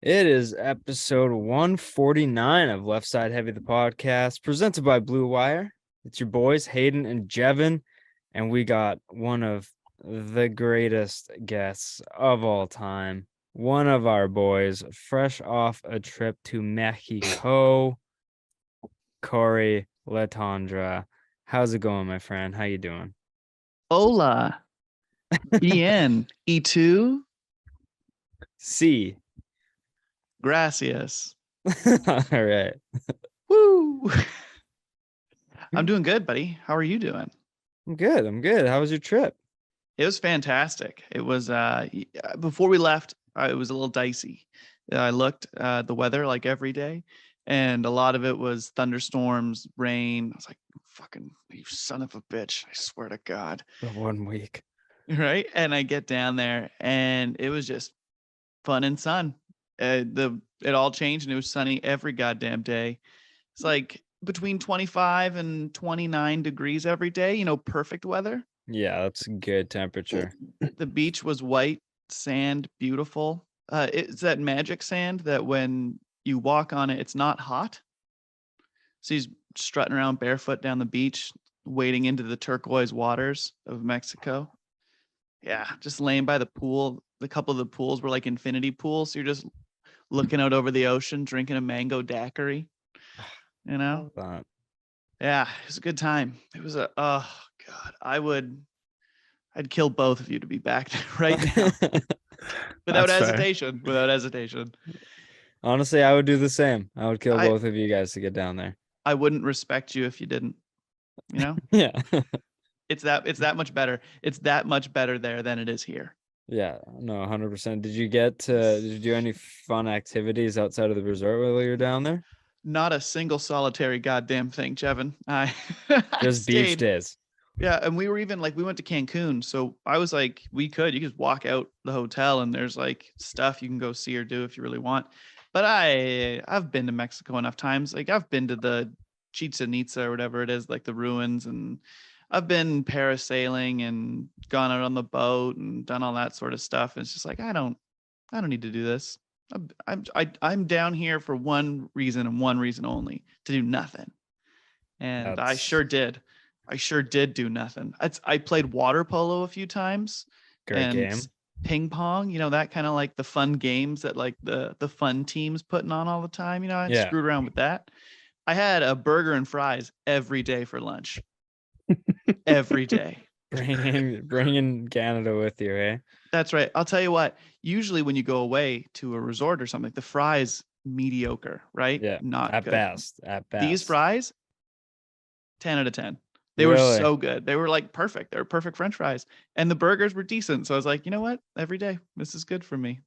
It is episode 149 of Left Side Heavy, the podcast, presented by Blue Wire. It's your boys, Hayden and Jevin, and we got one of the greatest guests of all time. One of our boys, fresh off a trip to Mexico, Cory Letendre. How's it going, my friend? How you doing? Hola. Bien. ¿Y tú? C. Gracias. All right. Woo. I'm doing good, buddy. How are you doing? I'm good. How was your trip? It was fantastic. It was before we left, it was a little dicey. I looked the weather like every day, and a lot of it was thunderstorms, rain. I was like, fucking you son of a bitch. I swear to God. The 1 week. Right. And I get down there and it was just fun and sun. It all changed and it was sunny every goddamn day. It's like between 25 and 29 degrees every day, perfect weather. Yeah, that's good temperature. The beach was white sand, beautiful. It's that magic sand that when you walk on it, it's not hot. So he's strutting around barefoot down the beach, wading into the turquoise waters of Mexico. Yeah, just laying by the pool. A couple of the pools were like infinity pools. So you're just looking out over the ocean, drinking a mango daiquiri. Yeah, it was a good time. It was oh God, I'd kill both of you to be back there right now. Without hesitation. Fair. Without hesitation. Honestly, I would do the same. I would kill both of you guys to get down there. I wouldn't respect you if you didn't. Yeah. It's that much better. It's that much better there than it is here. Yeah, no, 100%. Did you do any fun activities outside of the resort while you were down there? Not a single solitary goddamn thing, Jevin. I just beach days. Yeah, and we were even like we went to Cancun, so I was like, you could just walk out the hotel and there's like stuff you can go see or do if you really want. But I've been to Mexico enough times. Like I've been to the Chichen Itza or whatever it is, like the ruins, and I've been parasailing and gone out on the boat and done all that sort of stuff. And it's just like I don't need to do this. I'm down here for one reason and one reason only, to do nothing. And I sure did. I sure did do nothing. I played water polo a few times. Great game. Ping pong, that kind of like the fun games that like the fun teams putting on all the time. I screwed around with that. I had a burger and fries every day for lunch. Every day. Bringing Canada with you, eh? That's right. I'll tell you what, usually when you go away to a resort or something, the fries mediocre, right? Yeah. Not at good. Best. These fries, 10 out of 10. They were so good. They were like perfect. They were perfect French fries. And the burgers were decent. So I was like, you know what? Every day, this is good for me.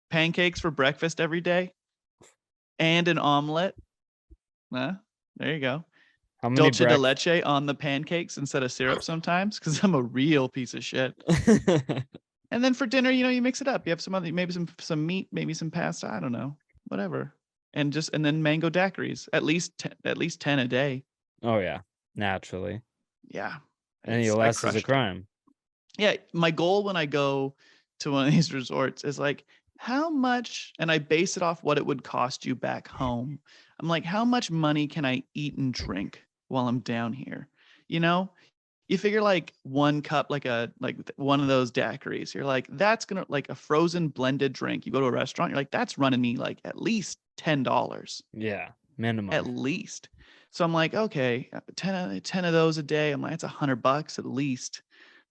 Pancakes for breakfast every day. And an omelet. There you go. Dulce de leche on the pancakes instead of syrup sometimes, because I'm a real piece of shit. And then for dinner, you mix it up. You have some other, maybe some meat, maybe some pasta. I don't know, whatever. And then mango daiquiris, at least 10 a day. Oh yeah, naturally. Yeah. Any less is a crime. Yeah. My goal when I go to one of these resorts is like, how much, and I base it off what it would cost you back home. I'm like, how much money can I eat and drink while I'm down here? You figure like one cup, like one of those daiquiris, you're like, that's going to like a frozen blended drink. You go to a restaurant, you're like, that's running me like at least $10. Yeah. Minimum. At least. So I'm like, okay, 10 of those a day. I'm like, it's $100 at least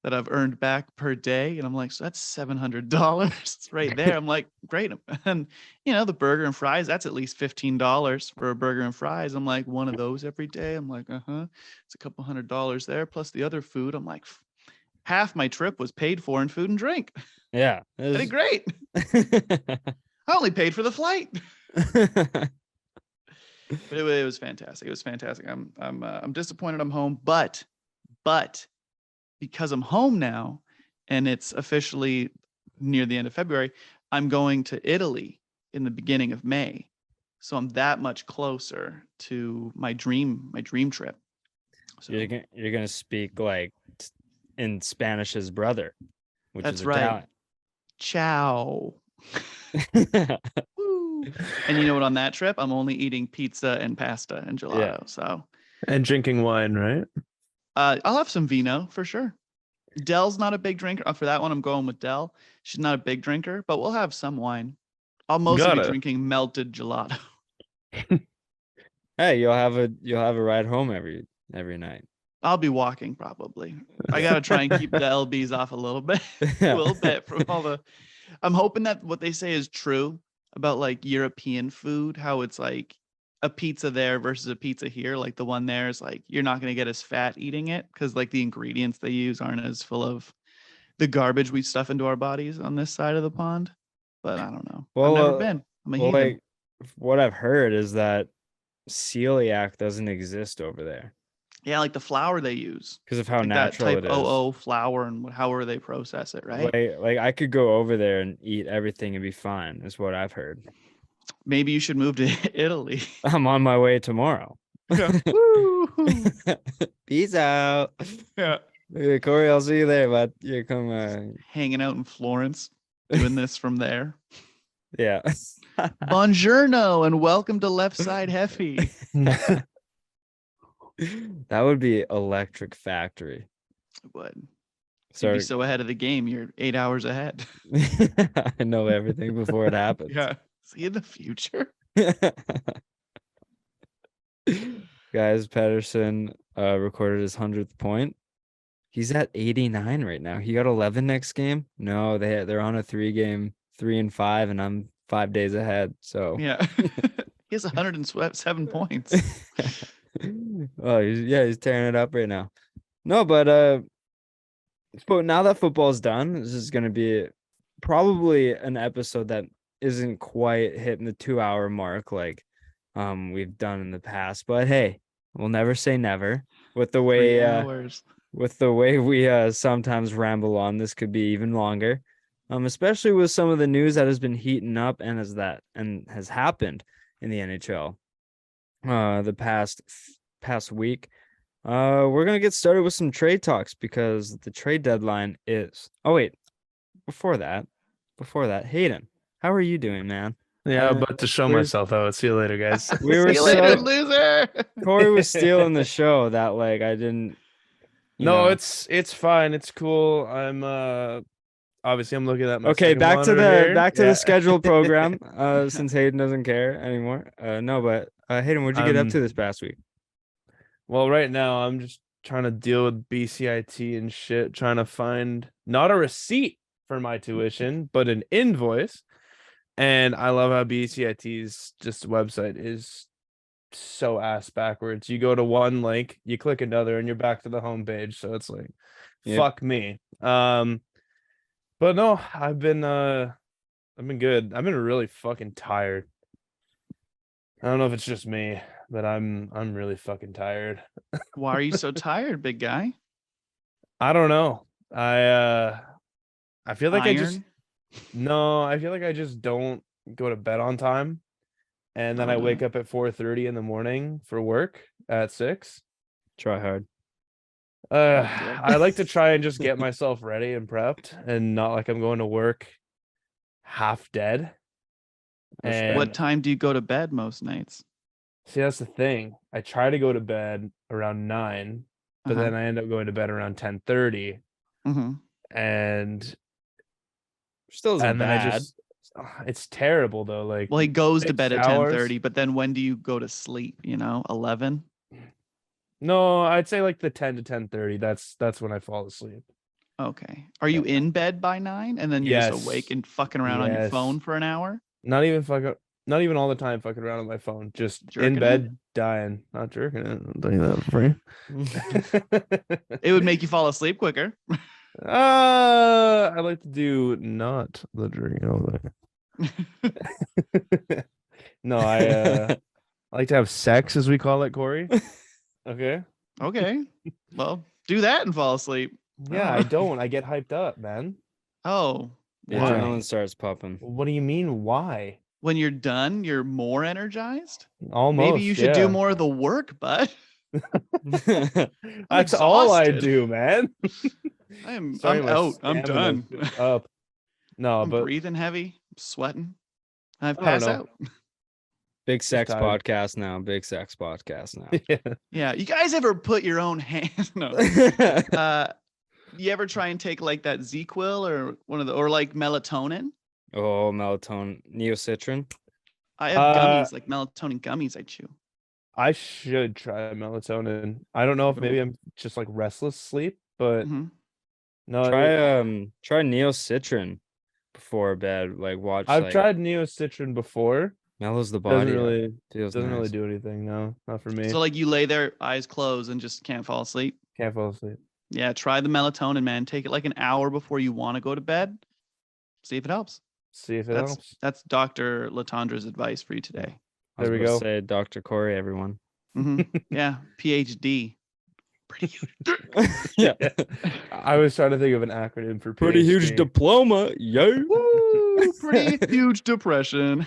that I've earned back per day. And I'm like, so that's $700 right there. I'm like, great. And the burger and fries, that's at least $15 for a burger and fries. I'm like, one of those every day. I'm like, it's a couple $100 there. Plus the other food. I'm like, half my trip was paid for in food and drink. Yeah. I did great. I only paid for the flight. But it was fantastic. It was fantastic. I'm disappointed I'm home, but because I'm home now and it's officially near the end of February, I'm going to Italy in the beginning of May. So I'm that much closer to my dream trip. So you're going to speak like in Spanish's brother, which that's is right. Italian. Ciao. And you know what? On that trip, I'm only eating pizza and pasta and gelato. Yeah. So, and drinking wine, right? I'll have some vino for sure. Dell's not a big drinker. For that one, I'm going with Dell. She's not a big drinker, but we'll have some wine. I'll mostly be Gotta. drinking melted gelato. Hey, you'll have a ride home every night. I'll be walking probably. I gotta try and keep the LBs off a little bit, from all the. I'm hoping that what they say is true about like European food, how it's like a pizza there versus a pizza here. Like the one there is like you're not gonna get as fat eating it because like the ingredients they use aren't as full of the garbage we stuff into our bodies on this side of the pond. But I don't know. Well, I've never been. I'm a heathen. like what I've heard is that celiac doesn't exist over there Yeah, like the flour they use because of how like that natural type it is. OO flour and however they process it, right? Like I could go over there and eat everything and be fine, is what I've heard. Maybe you should move to Italy. I'm on my way tomorrow. Woo! Peace out. Yeah. Yeah, Cory, I'll see you there, bud. You come. Hanging out in Florence, doing this from there. Yeah. Buongiorno and welcome to Left Side Heffy. That would be electric factory. It would. You'd Sorry. be so ahead of the game. You're 8 hours ahead. I know everything before it happens. Yeah. See in the future. Guys, Pedersen recorded his 100th point. He's at 89 right now. He got 11 next game. No, they're on a 3-game 3-5, and I'm 5 days ahead. So yeah, he has 107 points. Oh, he's tearing it up right now. No, but now that football's done, this is going to be probably an episode that isn't quite hitting the 2-hour mark like we've done in the past. But hey, we'll never say never. With the way 3 hours. With the way we sometimes ramble on, this could be even longer. Especially with some of the news that has been heating up and has happened in the NHL the past week. We're gonna get started with some trade talks because the trade deadline is. Oh wait, before that, Hayden, how are you doing, man? Yeah, I'm about to show myself out. See you later, guys. We were See you later, loser. Cory was stealing the show. That like I didn't. No, it's fine. It's cool. I'm obviously I'm looking at my okay. second Back to monitor the scheduled program. Since Hayden doesn't care anymore. No, but Hayden, what'd you get up to this past week? Well, right now I'm just trying to deal with BCIT and shit, trying to find not a receipt for my tuition, but an invoice. And I love how BCIT's just website is so ass backwards. You go to one link, you click another, and you're back to the homepage. So it's like, fuck me. But no, I've been good. I've been really fucking tired. I don't know if it's just me, but I'm really fucking tired. Why are you so tired, big guy? I don't know. I feel like I feel like I just don't go to bed on time. And then I wake up at 4:30 in the morning for work at 6. Try hard. I like to try and just get myself ready and prepped and not like I'm going to work half dead. And what time do you go to bed most nights? See, that's the thing. I try to go to bed around 9, but then I end up going to bed around 10:30. And still isn't bad. It's terrible though. Like, well, he goes to bed at 10:30, but then when do you go to sleep? 11? No, I'd say like the 10 to 10:30. That's when I fall asleep. Okay. Are you in bed by 9 and then you're just awake and fucking around on your phone for an hour? Not even all the time fucking around on my phone. Just jerking in bed, dying. Not jerking it. I'll tell you that for free. It would make you fall asleep quicker. I like to do not the jerking all day. No, I like to have sex, as we call it, Cory. Okay. Well, do that and fall asleep. Yeah, I don't. I get hyped up, man. Oh. The adrenaline starts popping. What do you mean? Why? When you're done, you're more energized? Almost. Maybe you should do more of the work, bud. That's all I do, man. I'm out. I'm done. Up. No, I'm but breathing heavy, sweating. I've I don't passed know. out. Big sex tired. podcast now. Big sex podcast now. Yeah. Yeah. You guys ever put your own hand? No. You ever try and take like that ZQuil or or like melatonin? Oh, melatonin, neocitrin. I have gummies, like melatonin gummies I chew. I should try melatonin. I don't know if maybe I'm just like restless sleep, but Mhm. no, Try neocitrin before bed. Like watch I've like tried neocitrin before. mellows the Doesn't body out. really Feels doesn't really nice. do anything. No, not for me. So like you lay there, eyes closed, and just can't fall asleep. Can't fall asleep. Yeah, try the melatonin, man. Take it like an hour before you want to go to bed. See if it helps. See if it helps. That's Dr. Letendre's advice for you today. I was There we about to go. say Dr. Cory, everyone. Yeah, PhD. Pretty huge. Yeah. I was trying to think of an acronym for Pretty huge PhD. diploma. Yo. Woo! Pretty huge depression.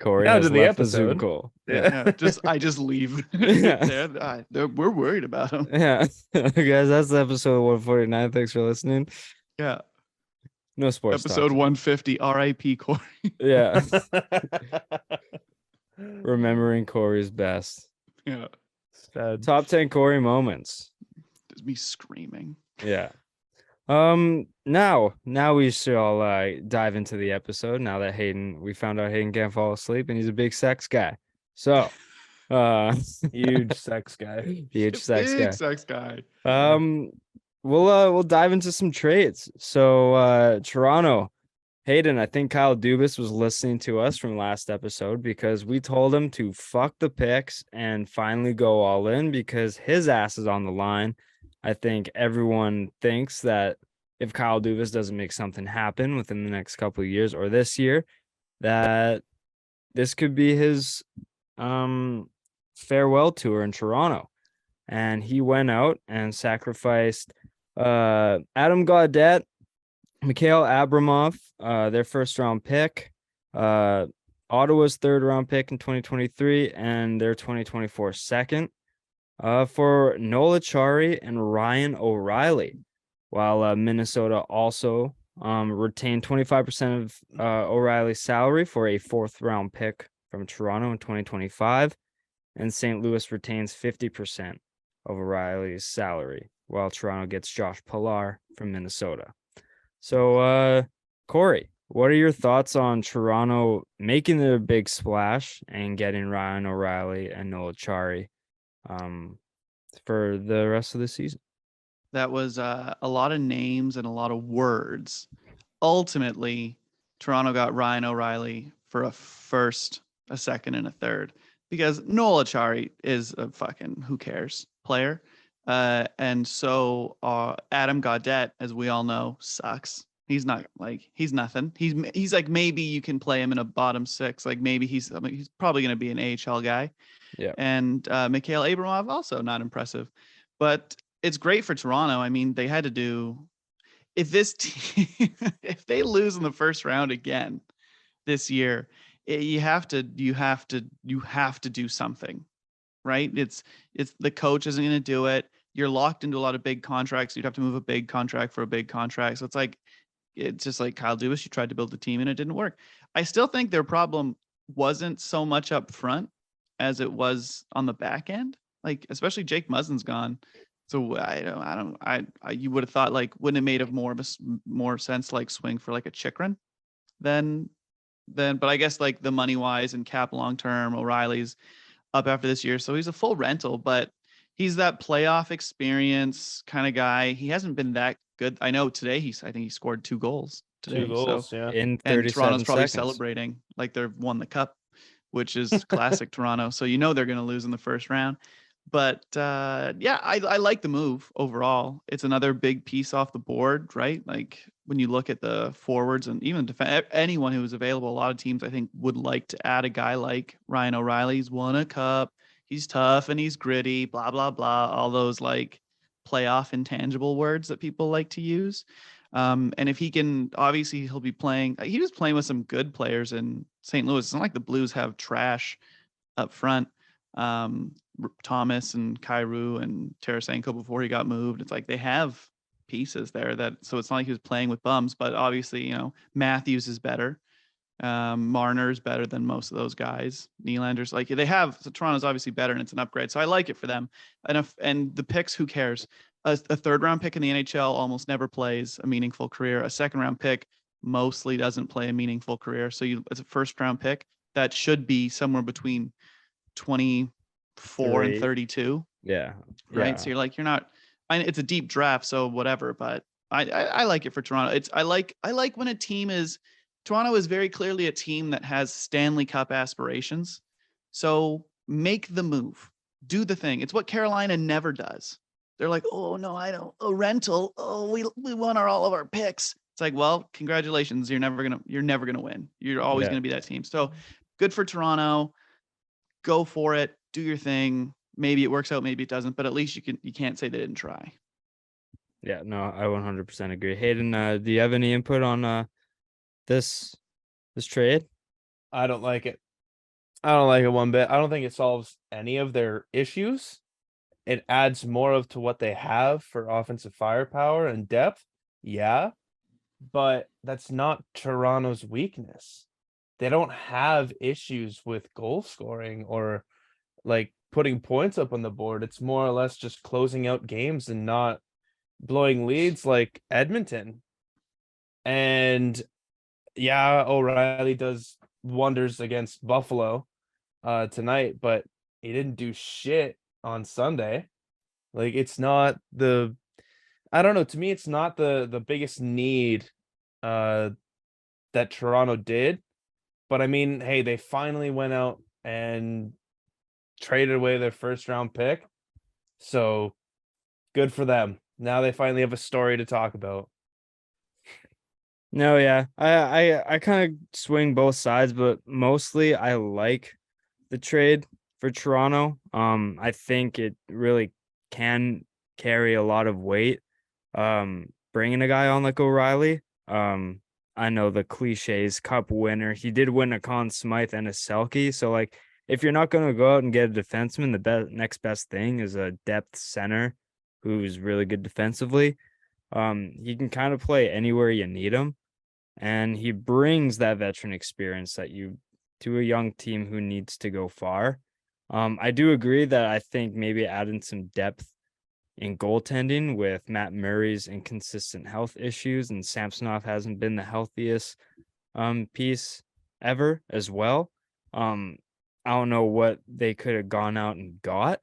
Corey Now has to the left the Zoom episode. call. Yeah. Yeah, I just leave. Yeah. We're worried about him. Yeah. Guys, that's episode 149. Thanks for listening. Yeah. No sports Episode talk. 150. R.I.P. Corey. Yeah. Remembering Corey's best. Yeah. Sad. Top 10 Corey moments. Just me screaming. Yeah. Now we shall dive into the episode now that we found out Hayden can't fall asleep and he's a big sex guy. So Huge sex guy. huge sex Big guy. sex guy. We'll dive into some trades. So Toronto, Hayden, I think Kyle Dubas was listening to us from last episode because we told him to fuck the picks and finally go all in because his ass is on the line. I think everyone thinks that if Kyle Dubas doesn't make something happen within the next couple of years or this year, that this could be his farewell tour in Toronto. And he went out and sacrificed Adam Gaudette, Mikhail Abramov, their first round pick, Ottawa's third round pick in 2023, and their 2024 second. For Noel Acciari and Ryan O'Reilly, while Minnesota also retained 25% of O'Reilly's salary for a fourth round pick from Toronto in 2025, and St. Louis retains 50% of O'Reilly's salary, while Toronto gets Josh Pilar from Minnesota. So, Corey, what are your thoughts on Toronto making their big splash and getting Ryan O'Reilly and Noel Acciari for the rest of the season? That was a lot of names and a lot of words. Ultimately, Toronto got Ryan O'Reilly for a first, a second, and a third because Noel Acciari is a fucking who cares player. And so Adam Gaudette, as we all know, sucks. He's not like he's nothing. He's like maybe you can play him in a bottom six. Like maybe he's probably going to be an AHL guy. Yeah. And Mikhail Abramov also not impressive, but it's great for Toronto. I mean, they had to do if this team if they lose in the first round again this year, you have to do something, right? It's the coach isn't going to do it. You're locked into a lot of big contracts. You'd have to move a big contract for a big contract. So it's just like Kyle Dubas. You tried to build the team and it didn't work. I still think their problem wasn't so much up front as it was on the back end. Like especially Jake Muzzin's gone. So you would have thought like wouldn't it made of more sense like swing for like a Chikrin than but I guess like the money wise and cap long term O'Reilly's up after this year, so he's a full rental, but he's that playoff experience kind of guy. He hasn't been that good. I know today I think he scored 2 goals today. 2 goals, so, yeah. In 37 and Toronto's probably seconds. celebrating like they've won the cup, which is classic Toronto. So you know they're going to lose in the first round. But yeah, I like the move overall. It's another big piece off the board, right? Like when you look at the forwards and even anyone who is available, a lot of teams I think would like to add a guy like Ryan O'Reilly. He's won a cup. He's tough and he's gritty, blah, blah, blah. All those like playoff intangible words that people like to use. And if he can, obviously he'll be playing. He was playing with some good players in St. Louis. It's not like the Blues have trash up front. Thomas and Kyrou and Tarasenko before he got moved. It's like they have pieces there so it's not like he was playing with bums, but obviously, Matthews is better. Marner's better than most of those guys. Nylander's so Toronto's obviously better and it's an upgrade. So I like it for them. And the picks, who cares? A third round pick in the NHL almost never plays a meaningful career. A second round pick mostly doesn't play a meaningful career. So it's a first round pick that should be somewhere between 24 and 32. Yeah. Right. Yeah. So you're not, it's a deep draft, so whatever, but I like it for Toronto. I like when a team Toronto is very clearly a team that has Stanley Cup aspirations. So make the move, do the thing. It's what Carolina never does. They're like, oh no, I don't, a rental. Oh, we won all of our picks. It's like, well, congratulations. You're never going to win. You're always going to be that team. So good for Toronto. Go for it. Do your thing. Maybe it works out, maybe it doesn't, but at least you can't say they didn't try. Yeah, no, I 100% agree. Hayden, do you have any input on this trade? I don't like it. I don't like it one bit. I don't think it solves any of their issues. It adds more to what they have for offensive firepower and depth. Yeah, but that's not Toronto's weakness. They don't have issues with goal scoring or like putting points up on the board. It's more or less just closing out games and not blowing leads like Edmonton. And yeah, O'Reilly does wonders against Buffalo tonight, but he didn't do shit on Sunday. Like, it's not I don't know, to me it's not the biggest need that Toronto did. But I mean, hey, they finally went out and traded away their first round pick. So good for them. Now they finally have a story to talk about. No, yeah. I kind of swing both sides, but mostly I like the trade for Toronto. I think it really can carry a lot of weight. Bringing a guy on like O'Reilly. I know the cliches, cup winner. He did win a Conn Smythe and a Selke. So like, if you're not going to go out and get a defenseman, the next best thing is a depth center who's really good defensively. He can kind of play anywhere you need him, and he brings that veteran experience to a young team who needs to go far. I do agree that I think maybe adding some depth in goaltending with Matt Murray's inconsistent health issues, and Samsonov hasn't been the healthiest piece ever as well. I don't know what they could have gone out and got,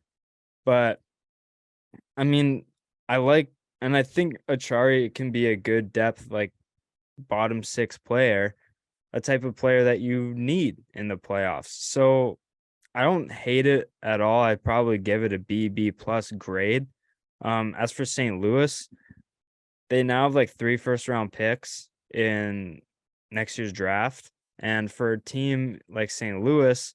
but I mean, I think Achari can be a good depth, like bottom six player, a type of player that you need in the playoffs. So I don't hate it at all. I'd probably give it a B plus grade. As for St. Louis, they now have like 3 first-round picks in next year's draft. And for a team like St. Louis,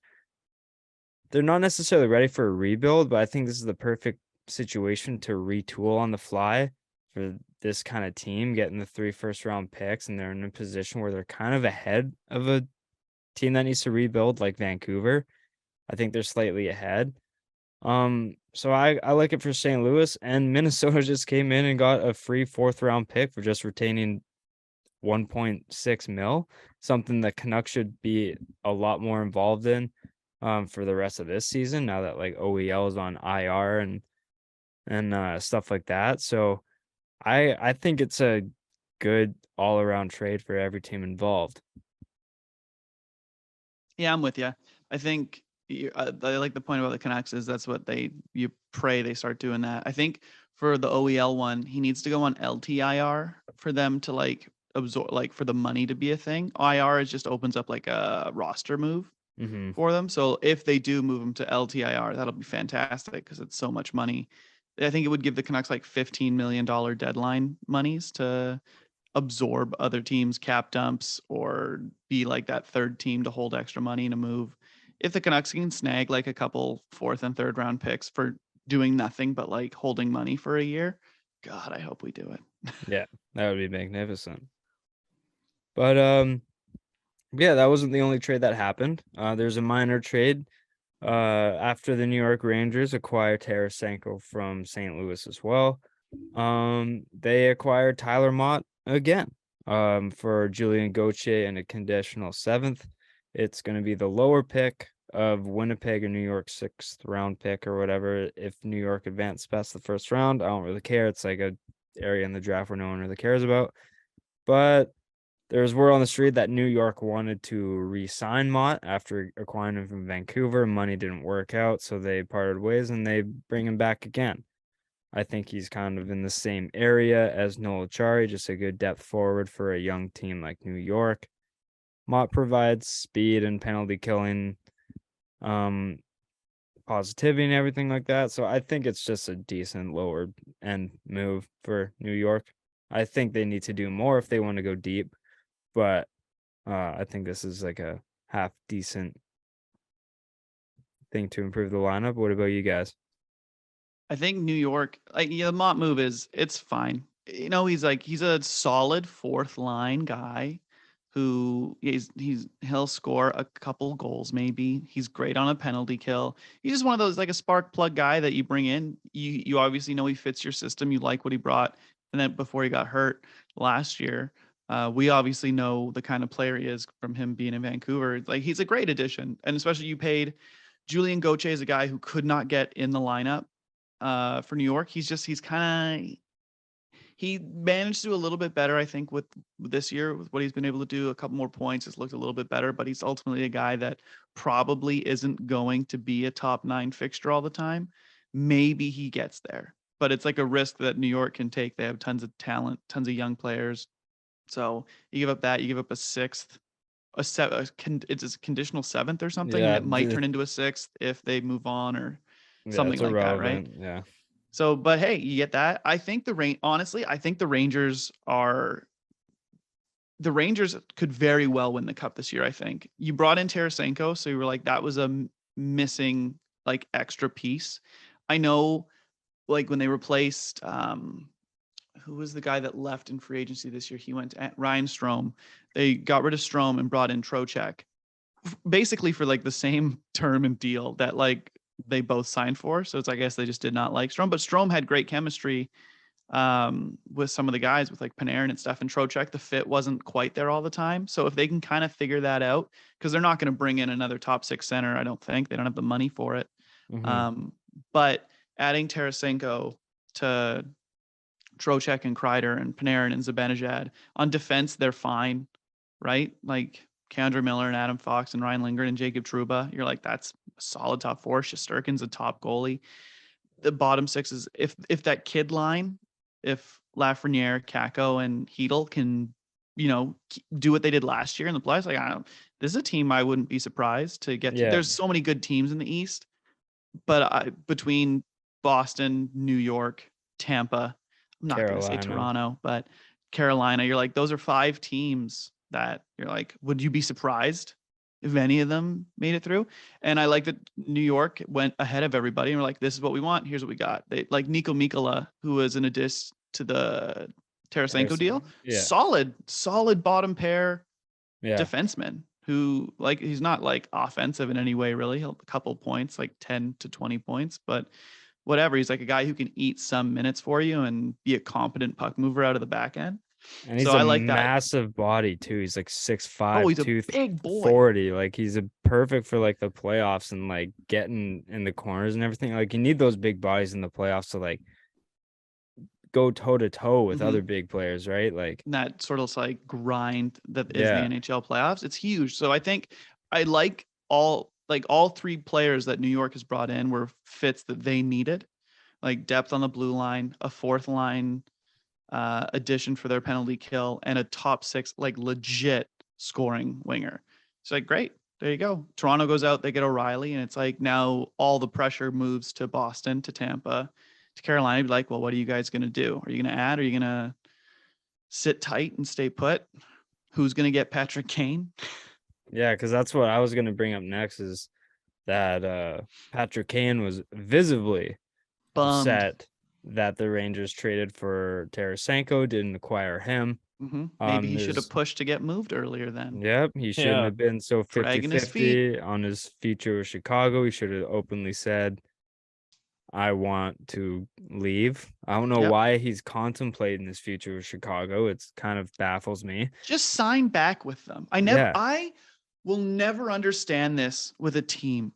they're not necessarily ready for a rebuild, but I think this is the perfect situation to retool on the fly for this kind of team, getting the 3 first-round picks, and they're in a position where they're kind of ahead of a team that needs to rebuild like Vancouver. I think they're slightly ahead. So I like it for St. Louis, and Minnesota just came in and got a free 4th-round pick for just retaining 1.6 mil, something that Canucks should be a lot more involved in for the rest of this season, now that like OEL is on IR and stuff like that. So I think it's a good all-around trade for every team involved. Yeah, I'm with you. I think I like the point about the Canucks is that's what you pray they start doing that. I think for the OEL one, he needs to go on LTIR for them to like absorb, like for the money to be a thing. IR just opens up like a roster move for them. So if they do move him to LTIR, that'll be fantastic because it's so much money. I think it would give the Canucks like $15 million deadline monies to absorb other teams' cap dumps or be like that third team to hold extra money in a move. If the Canucks can snag like a couple 4th and 3rd round picks for doing nothing but like holding money for a year, God, I hope we do it. Yeah, that would be magnificent. But yeah, that wasn't the only trade that happened. There's a minor trade After the New York Rangers acquired Tarasenko from St. Louis as well, they acquired Tyler Mott again, for Julian Gauthier and a conditional 7th. It's going to be the lower pick of Winnipeg or New York 6th round pick or whatever. If New York advanced past the first round, I don't really care. It's like a area in the draft where no one really cares about. But there's word on the street that New York wanted to re-sign Mott after acquiring him from Vancouver. Money didn't work out, so they parted ways and they bring him back again. I think he's kind of in the same area as Noel Acciari, just a good depth forward for a young team like New York. Mott provides speed and penalty killing, positivity and everything like that. So I think it's just a decent lower end move for New York. I think they need to do more if they want to go deep, but I think this is like a half decent thing to improve the lineup. What about you guys? I think New York, like the Mott move it's fine. He's a solid fourth line guy who he'll score a couple goals maybe. He's great on a penalty kill. He's just one of those like a spark plug guy that you bring in. You obviously know he fits your system. You like what he brought, and then before he got hurt last year, we obviously know the kind of player he is from him being in Vancouver. Like he's a great addition, and especially you paid Julian Gauthier is a guy who could not get in the lineup for New York. He managed to do a little bit better, I think, with this year, with what he's been able to do. A couple more points, it's looked a little bit better, but he's ultimately a guy that probably isn't going to be a top 9 fixture all the time. Maybe he gets there, but it's like a risk that New York can take. They have tons of talent, tons of young players. So you give up that, you give up a 6th, it's a conditional 7th or something, and Yeah, it might turn into a 6th if they move on or something it's like that, right? irrelevant. Yeah. So, but hey, you get that. I think honestly, I think the Rangers could very well win the cup this year. I think you brought in Tarasenko, so you were like, that was a missing like extra piece. I know, like when they replaced, who was the guy that left in free agency this year? He went to Ryan Strome. They got rid of Strome and brought in Trocheck, basically for like the same term and deal that like they both signed for. So it's, I guess they just did not like Strome, but Strome had great chemistry with some of the guys with like Kane'r and stuff, and Trocheck, the fit wasn't quite there all the time. So if they can kind of figure that out, because they're not going to bring in another top 6 center, I don't think. They don't have the money for it. Mm-hmm. But adding Tarasenko to Trocheck and Kreider and Panarin and Zibanejad on defense, they're fine, right? Like K'Andre Miller and Adam Fox and Ryan Lindgren and Jacob Trouba, you're like, that's a solid top 4. Shesterkin's a top goalie. The bottom 6 is if that kid line, if Lafreniere, Kako, and Hedl can, do what they did last year in the playoffs, like this is a team I wouldn't be surprised to get. Yeah. There's so many good teams in the East, but between Boston, New York, Tampa, I'm not going to say Toronto, but Carolina, you're like, those are 5 teams that you're like, would you be surprised if any of them made it through? And I like that New York went ahead of everybody and we're like, this is what we want. Here's what we got. They like Nico Mikkola, who was an addition to the Tarasenko deal. Yeah. Solid bottom pair Yeah. defenseman who, like, he's not like offensive in any way, really. He'll a couple points, like 10 to 20 points, but whatever. He's like a guy who can eat some minutes for you and be a competent puck mover out of the back end. And he's so a I like massive body too. He's like 6'5", he's a big boy. 240. Like he's a perfect for like the playoffs and like getting in the corners and everything. Like you need those big bodies in the playoffs to like go toe to toe with other big players, right? Like that sort of like grind that is the NHL playoffs. It's huge. So I think I like all 3 players that New York has brought in were fits that they needed, like depth on the blue line, a 4th line addition for their penalty kill, and a top 6 like legit scoring winger. It's like, great, there you go. Toronto goes out, they get O'Reilly, and it's like now all the pressure moves to Boston, to Tampa, to Carolina. Be like, well, what are you guys going to do? Are you going to add? Are you going to sit tight and stay put? Who's going to get Patrick Kane? Yeah, because that's what I was going to bring up next, is that Patrick Kane was visibly upset that the Rangers traded for Tarasenko, didn't acquire him. Maybe he should have There's pushed to get moved earlier then. Yep, he shouldn't Yeah. have been so Dragging his feet. 50-50 on his future with Chicago. He should have openly said, I want to leave. I don't know Yep. why he's contemplating his future with Chicago. It's kind of baffles me. Just sign back with them. Yeah. I will never understand this with a team.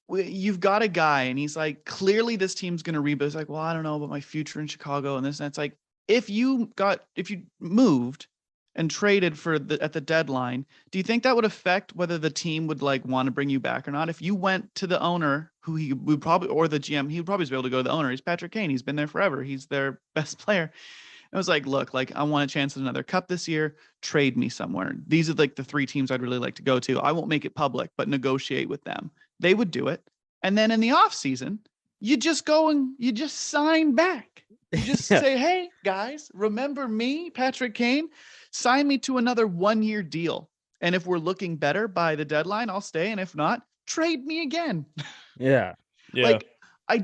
You've got a guy and he's like, clearly this team's going to rebuild. It's like, well, I don't know about my future in Chicago and this. And it's like, if you moved and traded at the deadline, do you think that would affect whether the team would like want to bring you back or not? If you went to the owner who he would probably, or the GM, he would probably be able to go to the owner. He's Patrick Kane. He's been there forever. He's their best player. It was like, look, like I want a chance at another cup this year. Trade me somewhere. These are like the 3 teams I'd really like to go to. I won't make it public, but negotiate with them. They would do it. And then in the off season, you just go and you just sign back. You just say, hey guys, remember me, Patrick Kane? Sign me to another 1-year deal. And if we're looking better by the deadline, I'll stay. And if not, trade me again. Yeah. Like, I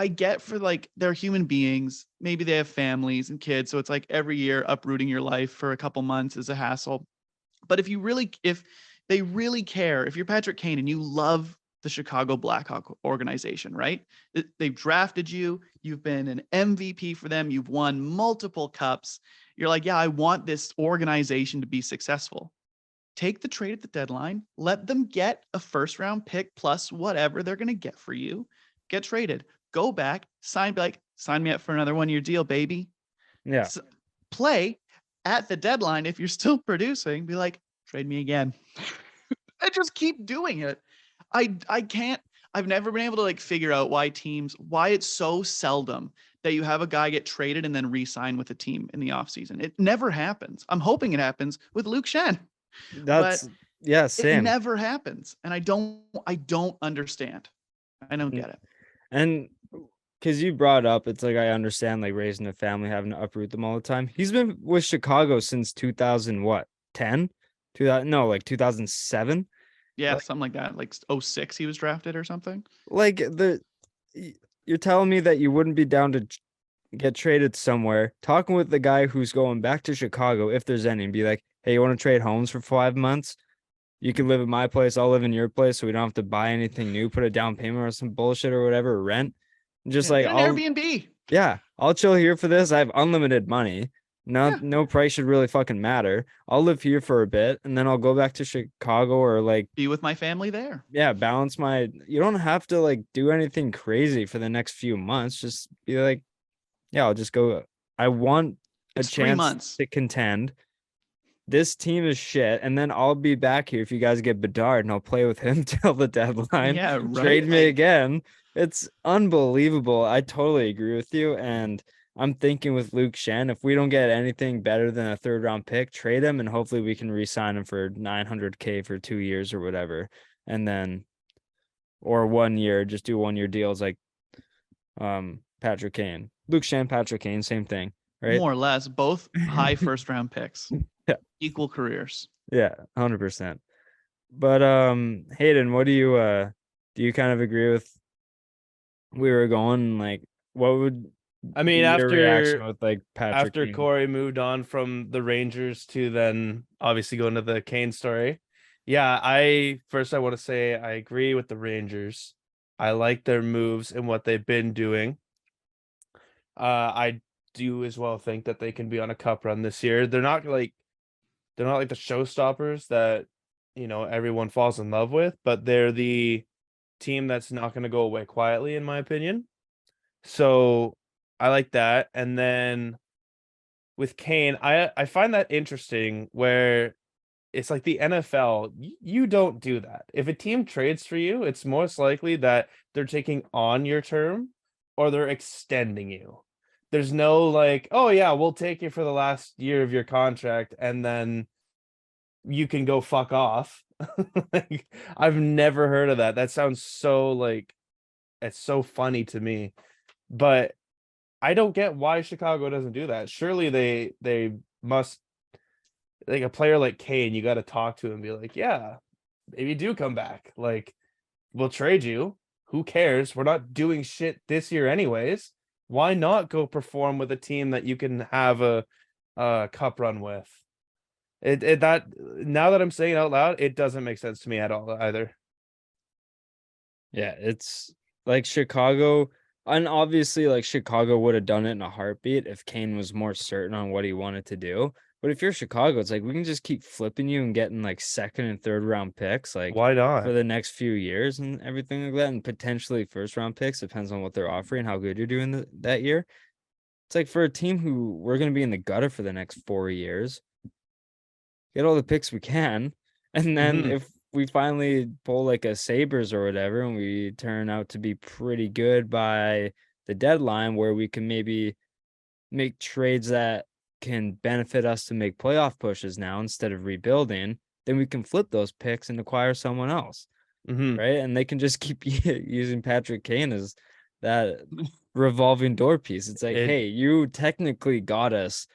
get for like they're human beings. Maybe they have families and kids. So it's like every year uprooting your life for a couple months is a hassle. But if they really care, if you're Patrick Kane and you love the Chicago Blackhawk organization, right? They've drafted you. You've been an MVP for them. You've won multiple cups. You're like, yeah, I want this organization to be successful. Take the trade at the deadline. Let them get a first-round pick plus whatever they're going to get for you. Get traded. Go back. Sign me up for another 1-year deal, baby. Yeah. Play at the deadline. If you're still producing, be like, trade me again. I just keep doing it. I can't. I've never been able to like figure out why it's so seldom that you have a guy get traded and then re-sign with a team in the offseason. It never happens. I'm hoping it happens with Luke Shen. Same. It never happens. And I don't understand. I don't get it. And because you brought up, it's like I understand like raising a family, having to uproot them all the time. He's been with Chicago since 2010? 2007. Yeah, something like that. Like 06 he was drafted or something. Like you're telling me that you wouldn't be down to get traded somewhere, talking with the guy who's going back to Chicago, if there's any, and be like, hey, you want to trade homes for 5 months? You can live at my place, I'll live in your place, so we don't have to buy anything new, put a down payment or some bullshit or whatever, or rent. Just like I'll Airbnb. Yeah, I'll chill here for this. I have unlimited money. No price should really fucking matter. I'll live here for a bit and then I'll go back to Chicago or like be with my family there. Yeah, balance you don't have to like do anything crazy for the next few months. Just be like, yeah, I'll just go. I want a chance to contend. This team is shit, and then I'll be back here if you guys get Bedard, and I'll play with him till the deadline. Yeah, right. Trade me again. It's unbelievable. I totally agree with you, and I'm thinking with Luke Shen, if we don't get anything better than a 3rd-round pick, trade him, and hopefully we can re-sign him for $900K for 2 years or whatever, and then or 1 year, just do 1-year deals like Patrick Kane, Luke Shen, Patrick Kane, same thing, right? More or less, both high 1st-round picks. Yeah. Equal careers. Yeah, 100%. But Hayden, what do you kind of agree with? We were going like, what would after reaction with like Patrick after Kane? Cory moved on from the Rangers to then obviously going to the Kane story? Yeah, I want to say I agree with the Rangers. I like their moves and what they've been doing. I do as well think that they can be on a cup run this year. They're not like the showstoppers that everyone falls in love with, but they're the team that's not going to go away quietly, in my opinion. So I like that. And then with Kane, I find that interesting where it's like the NFL, you don't do that. If a team trades for you, it's most likely that they're taking on your term or they're extending you. There's no like, oh yeah, we'll take you for the last year of your contract and then you can go fuck off. Like, I've never heard of that. That sounds so like, it's so funny to me. But I don't get why Chicago doesn't do that. Surely they must, like a player like Kane, you got to talk to him and be like, yeah, maybe do come back. Like, we'll trade you. Who cares? We're not doing shit this year anyways. Why not go perform with a team that you can have a cup run with. It that now that I'm saying it out loud, it doesn't make sense to me at all either. Yeah, it's like Chicago, and obviously like Chicago would have done it in a heartbeat if Kane was more certain on what he wanted to do. But if you're Chicago, it's like we can just keep flipping you and getting like second and third round picks like Why for not? the next few years and everything like that, and potentially first round picks, depends on what they're offering, how good you're doing that year. It's like for a team who we're gonna be in the gutter for the next 4 years, get all the picks we can, and then Mhm. if we finally pull like a Sabres or whatever, and we turn out to be pretty good by the deadline, where we can maybe make trades that can benefit us to make playoff pushes now instead of rebuilding, then we can flip those picks and acquire someone else, Mhm. right? And they can just keep using Patrick Kane as that revolving door piece. It's like, It hey, you technically got us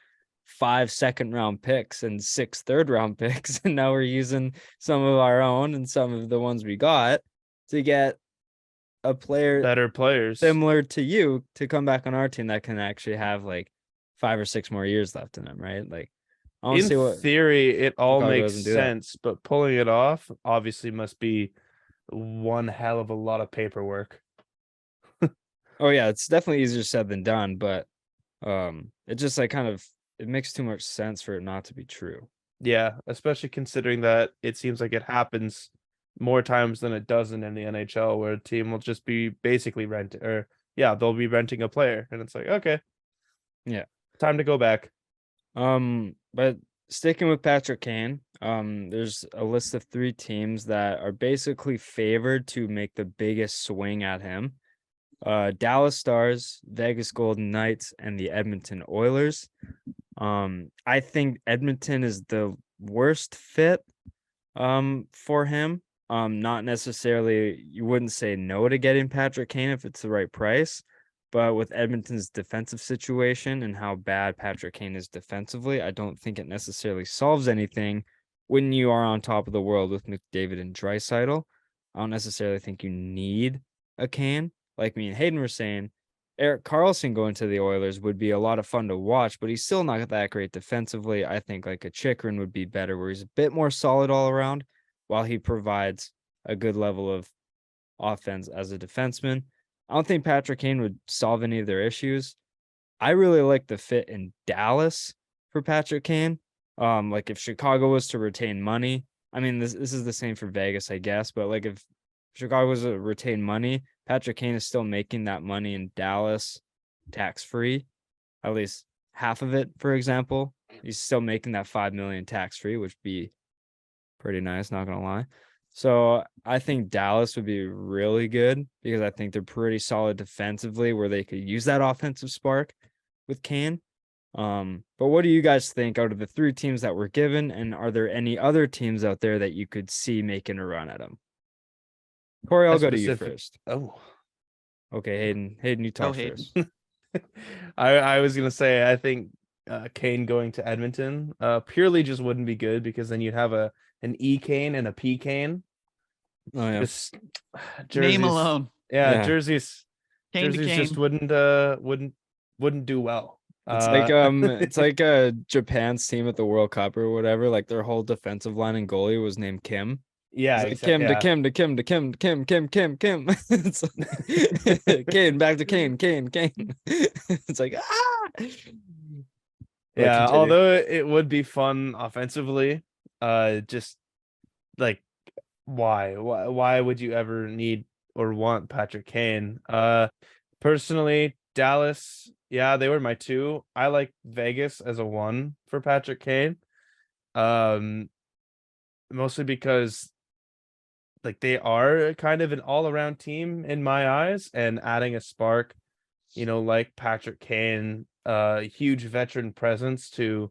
5 second-round picks and 6 third-round picks, and now we're using some of our own and some of the ones we got to get a player better players. similar to you to come back on our team that can actually have like 5 or 6 more years left in them, right? Like, I don't In see what theory, it all Chicago makes doesn't do that. sense, but pulling it off obviously must be one hell of a lot of paperwork. Oh yeah, it's definitely easier said than done, but it just like kind of it makes too much sense for it not to be true. Yeah, especially considering that it seems like it happens more times than it doesn't in the NHL, where a team will just be basically renting, or yeah, they'll be renting a player, and it's like, okay, Yeah. time to go back. But sticking with Patrick Kane, there's a list of 3 teams that are basically favored to make the biggest swing at him. Dallas Stars, Vegas Golden Knights, and the Edmonton Oilers. I think Edmonton is the worst fit for him. Not necessarily, you wouldn't say no to getting Patrick Kane if it's the right price, but with Edmonton's defensive situation and how bad Patrick Kane is defensively, I don't think it necessarily solves anything when you are on top of the world with McDavid and Draisaitl. I don't necessarily think you need a Kane. Like me and Hayden were saying, Erik Karlsson going to the Oilers would be a lot of fun to watch, but he's still not that great defensively. I think like a Chikrin would be better, where he's a bit more solid all around, while he provides a good level of offense as a defenseman. I don't think Patrick Kane would solve any of their issues. I really like the fit in Dallas for Patrick Kane. Like if Chicago was to retain money, I mean this is the same for Vegas, I guess, but like if Chicago was to retain money, Patrick Kane is still making that money in Dallas tax free, at least half of it, for example. He's still making that 5 million tax free, which would be pretty nice, not gonna lie. So I think Dallas would be really good because I think they're pretty solid defensively, where they could use that offensive spark with Kane. But what do you guys think out of the 3 teams that were given, and are there any other teams out there that you could see making a run at them? Corey, I'll go to you first. Oh, Okay, Hayden, you Go talk Hayden. first. I was gonna say I think Kane going to Edmonton purely just wouldn't be good, because then you'd have an E Kane and a P Kane. Oh yeah, Just Name jerseys, alone. yeah, Yeah. jerseys Kane to jerseys just Kane. wouldn't do well. it's like Japan's team at the World Cup or whatever. Like their whole defensive line and goalie was named Kim. Yeah, It's like Kim to yeah. Kim to Kim to Kim to Kim Kim Kim Kim. It's like Kane back to Kane Kane Kane. It's like But Yeah, continue. although it would be fun offensively, just like why would you ever need or want Patrick Kane? Personally, Dallas, yeah, they were my 2. I like Vegas as a 1 for Patrick Kane. Mostly because like they are kind of an all-around team in my eyes, and adding a spark, like Patrick Kane, huge veteran presence to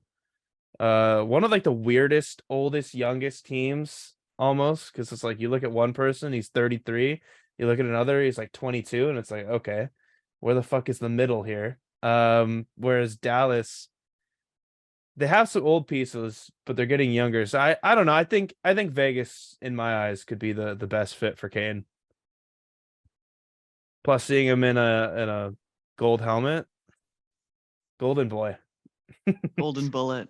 one of like the weirdest, oldest, youngest teams almost, because it's like you look at one person, he's 33, you look at another, he's like 22, and it's like, okay, where the fuck is the middle here? Whereas Dallas, they have some old pieces, but they're getting younger. So I don't know. I think Vegas, in my eyes, could be the best fit for Kane. Plus, seeing him in a gold helmet, golden boy. Golden bullet.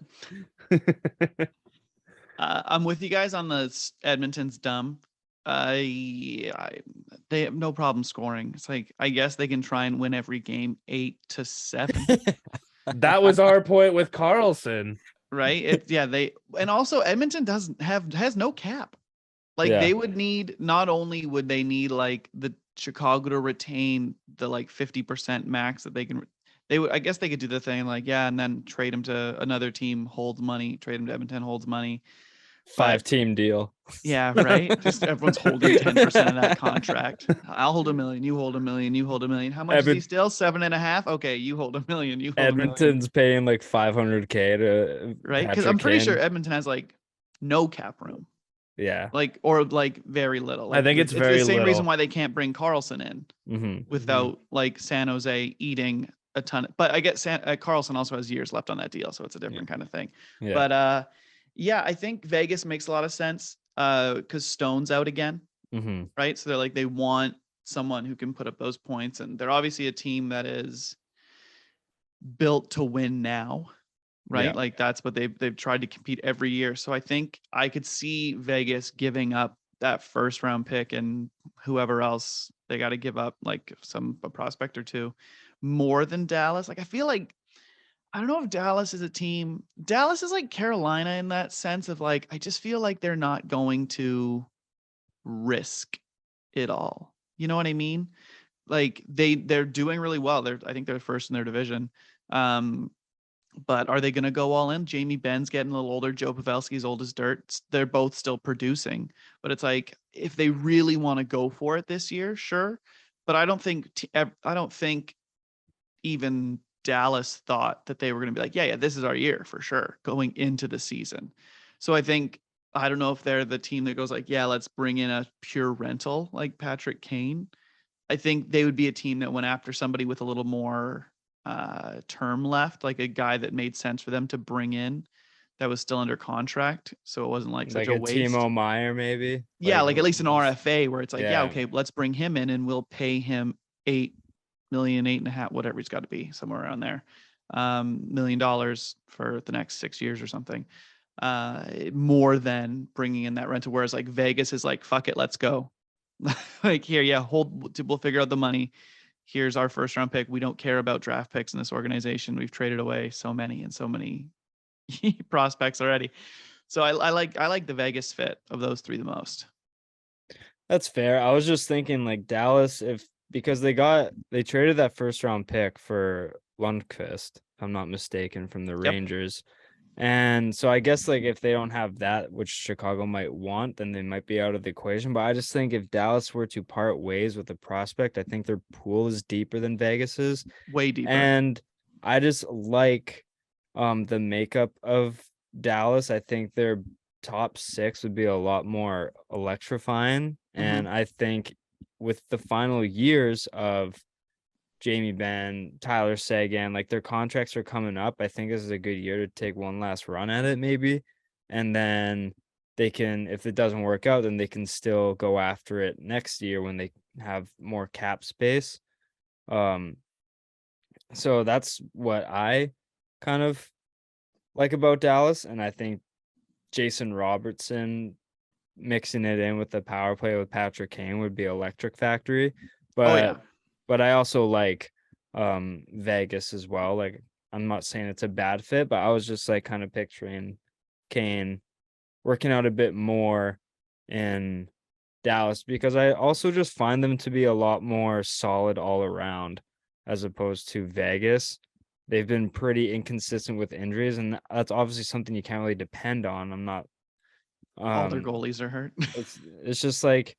I'm with you guys on the Edmonton's dumb. They have no problem scoring. It's like, I guess they can try and win every game 8-7, That was our point with Carlson. right? And also Edmonton has no cap. Like they would need, not only would they need like the Chicago to retain the like 50% max that I guess they could do the thing like, and then trade him to another team, holds money, trade him to Edmonton, holds money. 5-team deal. Yeah, right. Just everyone's holding 10% of that contract. I'll hold $1 million. You hold $1 million. You hold $1 million. How much is he still? 7.5. Okay, you hold $1 million. You hold Edmonton's paying like $500K to right, because I'm pretty sure Edmonton has like no cap room. Yeah, like or like very little. Like, I think it's very the same little. reason why they can't bring Carlson in without like San Jose eating a ton. But I get Carlson also has years left on that deal, so it's a different kind of thing. Yeah. But yeah, I think Vegas makes a lot of sense because Stone's out again, right? So they're like, they want someone who can put up those points, and they're obviously a team that is built to win now, right? Yeah. Like that's what they've tried to compete every year. So I think I could see Vegas giving up that first round pick and whoever else they got to give up, like a prospect or two, more than Dallas. Like I feel like, I don't know if Dallas is a team. Dallas is like Carolina in that sense of like, I just feel like they're not going to risk it all. You know what I mean? Like they're doing really well. I think they're first in their division. But are they going to go all in? Jamie Benn's getting a little older. Joe Pavelski's old as dirt. They're both still producing. But it's like, if they really want to go for it this year, sure. But I don't think even Dallas thought that they were going to be like, yeah, this is our year for sure going into the season. So I don't know if they're the team that goes like, yeah, let's bring in a pure rental like Patrick Kane. I think they would be a team that went after somebody with a little more term left, like a guy that made sense for them to bring in that was still under contract. So it wasn't like such a waste. Timo Meier, maybe. Yeah, like at least an RFA where it's like, yeah, okay, let's bring him in and we'll pay him $8 million, 8.5, whatever he's got to be, somewhere around there, $1 million for the next 6 years or something, more than bringing in that rental. Whereas like Vegas is like, fuck it, let's go. Like here, we'll figure out the money. Here's our first round pick. We don't care about draft picks in this organization. We've traded away so many prospects already. So I like the Vegas fit of those three the most. That's fair. I was just thinking like Dallas, because they traded that first round pick for Lundqvist, if I'm not mistaken, from the Rangers. And so I guess like if they don't have that, which Chicago might want, then they might be out of the equation. But I just think if Dallas were to part ways with a prospect, I think their pool is deeper than Vegas's. Way deeper. And I just like the makeup of Dallas. I think their top 6 would be a lot more electrifying. And I think with the final years of Jamie Benn, Tyler Seguin, like their contracts are coming up. I think this is a good year to take one last run at it, maybe. And then they can, if it doesn't work out, then they can still go after it next year when they have more cap space. So that's what I kind of like about Dallas. And I think Jason Robertson mixing it in with the power play with Patrick Kane would be electric factory. But I also like Vegas as well. Like I'm not saying it's a bad fit, but I was just like kind of picturing Kane working out a bit more in Dallas, because I also just find them to be a lot more solid all around as opposed to Vegas. They've been pretty inconsistent with injuries, and that's obviously something you can't really depend on. I'm not all their goalies are hurt. It's just like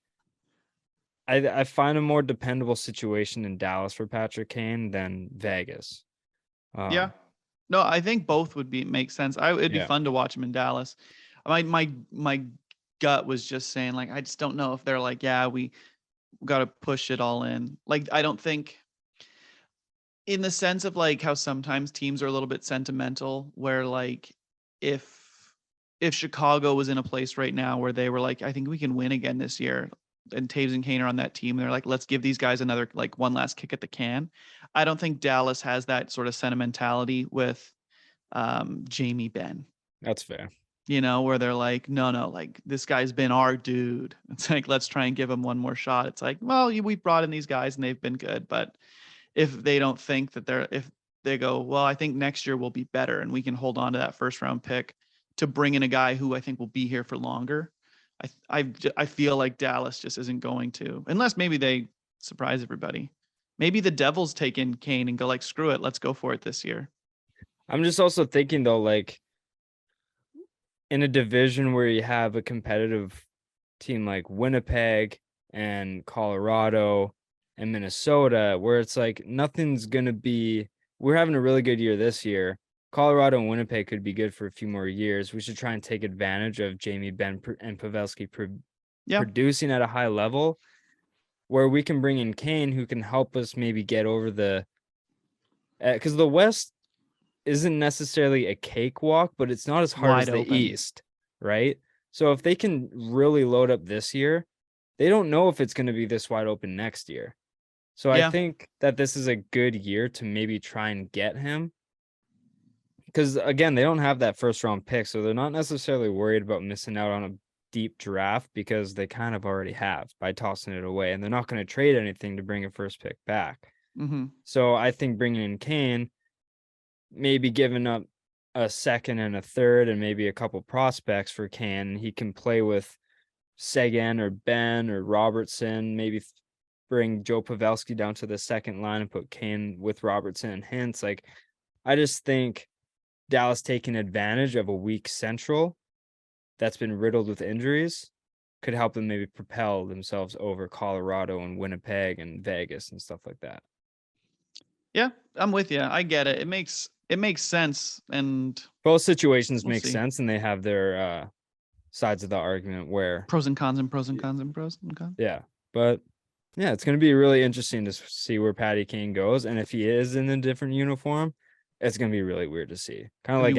I find a more dependable situation in Dallas for Patrick Kane than Vegas. Yeah. No, I think both would make sense. It'd be fun to watch him in Dallas. My gut was just saying like, I just don't know if they're like, yeah, we got to push it all in. Like, I don't think, in the sense of like how sometimes teams are a little bit sentimental, where like if Chicago was in a place right now where they were like, I think we can win again this year, and Taves and Kane are on that team, they're like, let's give these guys another, like one last kick at the can. I don't think Dallas has that sort of sentimentality with Jamie Benn. That's fair. Where they're like, no, like this guy's been our dude. It's like, let's try and give him one more shot. It's like, well, we brought in these guys and they've been good, but if they don't think that if they go, well, I think next year will be better and we can hold on to that first round pick to bring in a guy who I think will be here for longer. I feel like Dallas just isn't going to, unless maybe they surprise everybody. Maybe the Devils take in Kane and go like, screw it, let's go for it this year. I'm just also thinking though, like in a division where you have a competitive team like Winnipeg and Colorado and Minnesota, where it's like nothing's going to be, we're having a really good year this year. Colorado and Winnipeg could be good for a few more years. We should try and take advantage of Jamie Benn and Pavelski producing at a high level, where we can bring in Kane, who can help us maybe get over because the West isn't necessarily a cakewalk, but it's not as hard as the East, right? So if they can really load up this year, they don't know if it's going to be this wide open next year. So I think that this is a good year to maybe try and get him. Because again, they don't have that first round pick, so they're not necessarily worried about missing out on a deep draft because they kind of already have by tossing it away, and they're not going to trade anything to bring a first pick back. Mm-hmm. So I think bringing in Kane, maybe giving up a second and a third and maybe a couple prospects for Kane, he can play with Seguin or Ben or Robertson, maybe bring Joe Pavelski down to the second line and put Kane with Robertson and Hintz. Like, I just think Dallas taking advantage of a weak Central that's been riddled with injuries could help them maybe propel themselves over Colorado and Winnipeg and Vegas and stuff like that. Yeah, I'm with you. I get it. It makes sense, and both situations make sense, and they have their sides of the argument where pros and cons and pros and cons and pros and cons. Yeah, but yeah, it's going to be really interesting to see where Patty Kane goes, and if he is in a different uniform, it's going to be really weird to see. Kind of like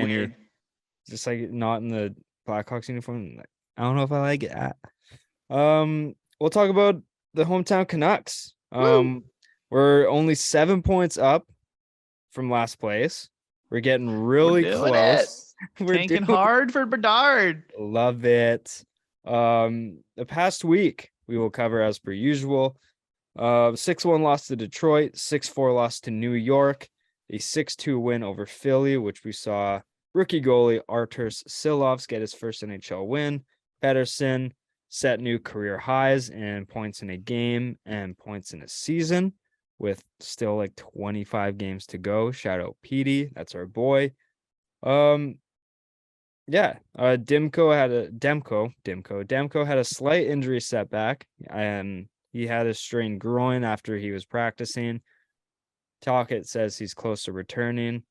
just like not in the Blackhawks uniform. I don't know if I like it. We'll talk about the hometown Canucks. We're only 7 points up from last place. We're getting really close. We're tanking hard for Bedard. Love it. The past week we will cover as per usual. 6-1 loss to Detroit, 6-4 loss to New York, a 6-2 win over Philly, which we saw rookie goalie Arturs Silovs get his first NHL win. Pettersson set new career highs in points in a game and points in a season, with still like 25 games to go. Shout out Petey, that's our boy. Demko had a slight injury setback, and he had a strained groin after he was practicing. Talkett says he's close to returning.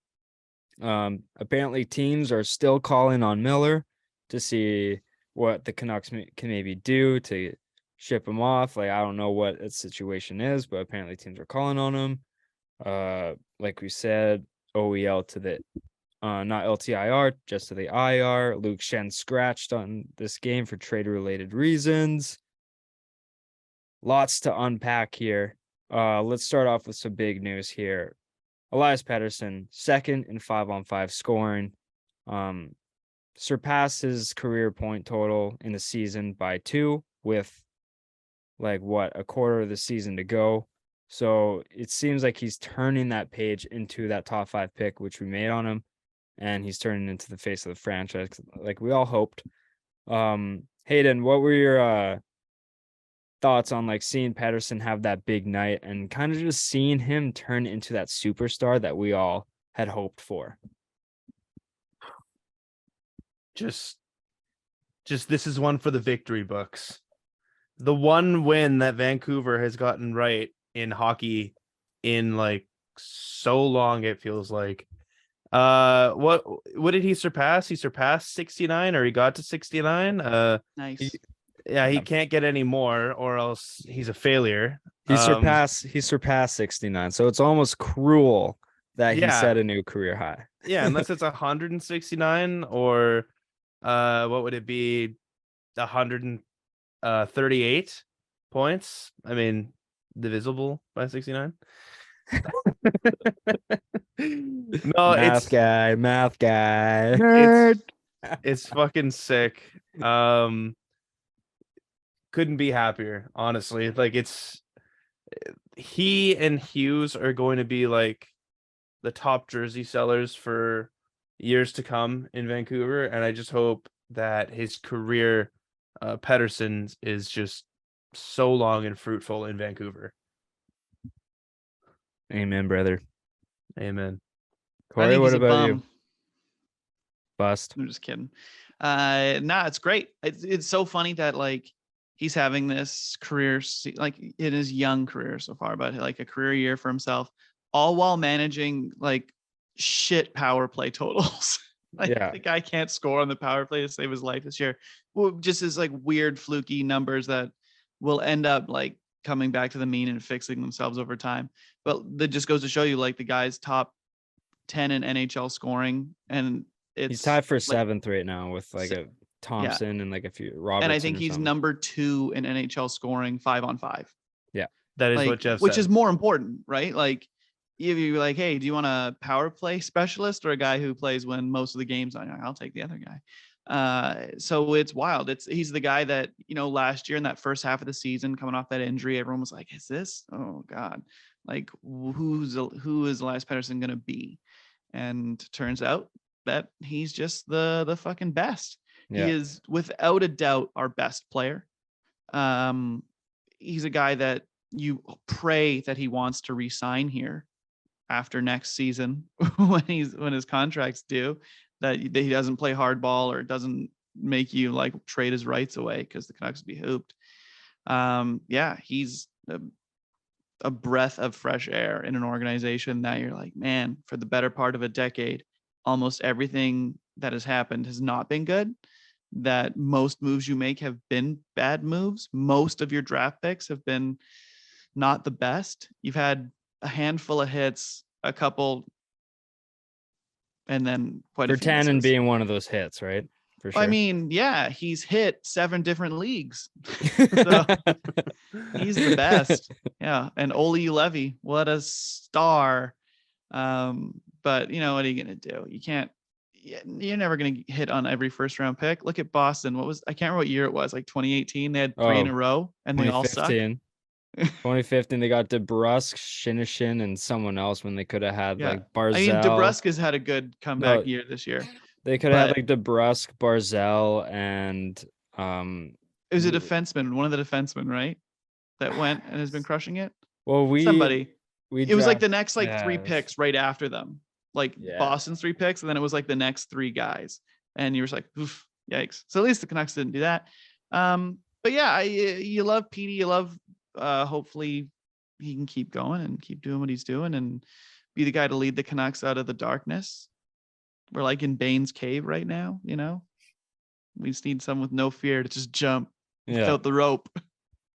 Apparently teams are still calling on Miller to see what the Canucks can maybe do to ship him off. Like, I don't know what its situation is, but apparently teams are calling on him. Like we said, OEL to the not LTIR, just to the IR. Luke Shen scratched on this game for trade-related reasons. Lots to unpack here. Let's start off with some big news here. Elias Pettersson, second in 5-on-5 scoring. Surpassed his career point total in the season by 2 with a quarter of the season to go. So it seems like he's turning that page into that top 5 pick, which we made on him. And he's turning into the face of the franchise like we all hoped. Hayden, what were your thoughts on seeing Pettersson have that big night and kind of just seeing him turn into that superstar that we all had hoped for? Just this is one for the victory books. The one win that Vancouver has gotten right in hockey in so long, it feels like. What did he surpass? He surpassed 69, or he got to 69. Nice. He can't get any more, or else he's a failure. He surpassed 69, so it's almost cruel that he set a new career high. Yeah, unless it's 169 or what would it be? 138 points. I mean, divisible by 69. No, Math guy. it's fucking sick. Couldn't be happier, honestly. Like he and Hughes are going to be like the top jersey sellers for years to come in Vancouver, and I just hope that his career, Pettersson's, is just so long and fruitful in Vancouver. Amen, brother. Amen. I Corey, think what he's a about bum. you? Bust. I'm just kidding. Nah, it's great. It's so funny that like he's having this career, like in his young career so far, but like a career year for himself, all while managing like shit power play totals. Like Yeah. the guy can't score on the power play to save his life this year. Well, just his like weird fluky numbers that will end up like coming back to the mean and fixing themselves over time. But that just goes to show you like the guy's top 10 in NHL scoring, and He's it's tied for like, 7th right now with like Se- a Thompson and like a few Robertson. and I think or he's something. number 2 in NHL scoring 5-on-5. That is Like, what Jeff which said. is more important, right? Like, if you're like, hey, do you want a power play specialist or a guy who plays when most of the games on? I'll take the other guy. So it's wild. He's the guy that, you know, last year in that first half of the season, coming off that injury, everyone was like, is this? Oh God, like who is Elias Pettersson gonna be? And turns out that he's just the fucking best. Yeah. He is without a doubt our best player. He's a guy that you pray that he wants to re-sign here after next season when his contract's due, that he doesn't play hardball or doesn't make you like trade his rights away because the Canucks would be hooped. Yeah, he's a breath of fresh air in an organization that you're like, man, for the better part of a decade, almost everything that has happened has not been good. That most moves you make have been bad moves. Most of your draft picks have been not the best. You've had a handful of hits, a couple, and then quite a few Vertanen misses. being one of those hits, right? For sure. I mean, yeah, he's hit 7 different leagues. So he's the best. Yeah. And Oli Levy, what a star. But you know, what are you going to do? You can't, you're never going to hit on every first round pick. Look at Boston. I can't remember what year it was, like 2018. They had 3 in a row and they all suck. 2015, they got DeBrusk, Shinishin, and someone else when they could have had like Barzell. I mean, DeBrusk has had a good comeback year this year. They could have had like DeBrusk, Barzell, and it was a defenseman, one of the defensemen, right? That went and has been crushing it. Well, it was like the next like 3 picks right after them, like Boston's 3 picks, and then it was like the next 3 guys, and you were like, oof, yikes. So at least the Canucks didn't do that. But yeah, you love Petey, you love. Hopefully he can keep going and keep doing what he's doing and be the guy to lead the Canucks out of the darkness. We're like in Bane's cave right now, you know. We just need someone with no fear to just jump without the rope.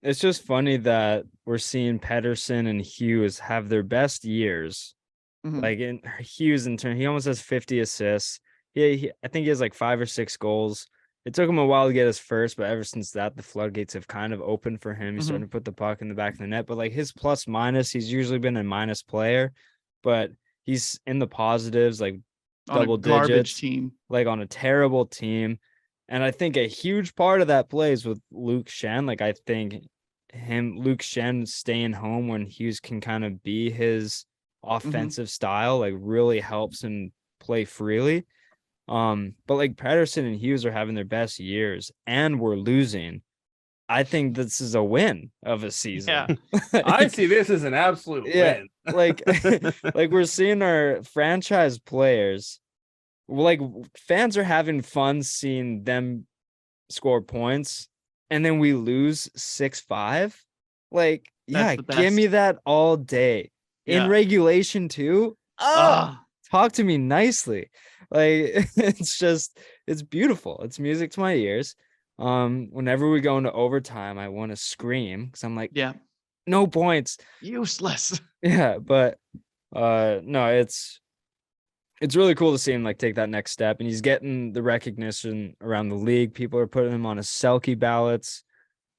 It's just funny that we're seeing Pettersson and Hughes have their best years. Mm-hmm. Like in Hughes, in turn, he almost has 50 assists. I think he has like 5 or 6 goals. It took him a while to get his first, but ever since that, the floodgates have kind of opened for him. He's starting to put the puck in the back of the net. But like his plus minus, he's usually been a minus player, but he's in the positives, like on double a garbage digits, team, like on a terrible team. And I think a huge part of that plays with Luke Schenn. Like I think Luke Schenn staying home when Hughes can kind of be his offensive style, like really helps him play freely. But like Pettersson and Hughes are having their best years and we're losing. I think this is a win of a season. Yeah. I see this as an absolute win. like we're seeing our franchise players, like fans are having fun seeing them score points and then we lose 6-5. Like, give me that all day. In regulation too. Talk to me nicely. Like it's beautiful. It's music to my ears. Whenever we go into overtime, I want to scream because I'm like, no points, useless. But no, it's really cool to see him like take that next step, and he's getting the recognition around the league. People are putting him on his Selke ballots.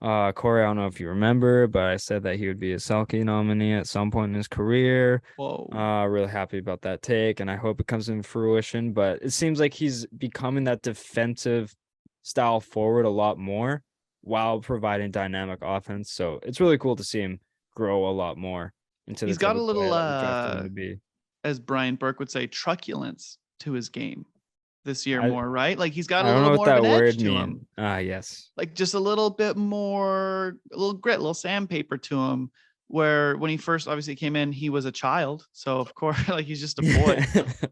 Corey, I don't know if you remember, but I said that he would be a Selke nominee at some point in his career. Whoa. Really happy about that take, and I hope it comes in fruition. But it seems like he's becoming that defensive style forward a lot more while providing dynamic offense. So it's really cool to see him grow a lot more into the He's type got a of player little, that we drafted him to be. as Brian Burke would say, truculence to his game this year I, more, right? Like he's got I a don't know little what more of that an edge word to means. him. Yes. Like just a little bit more, a little grit, a little sandpaper to him. Where when he first obviously came in, he was a child. So of course, like he's just a boy.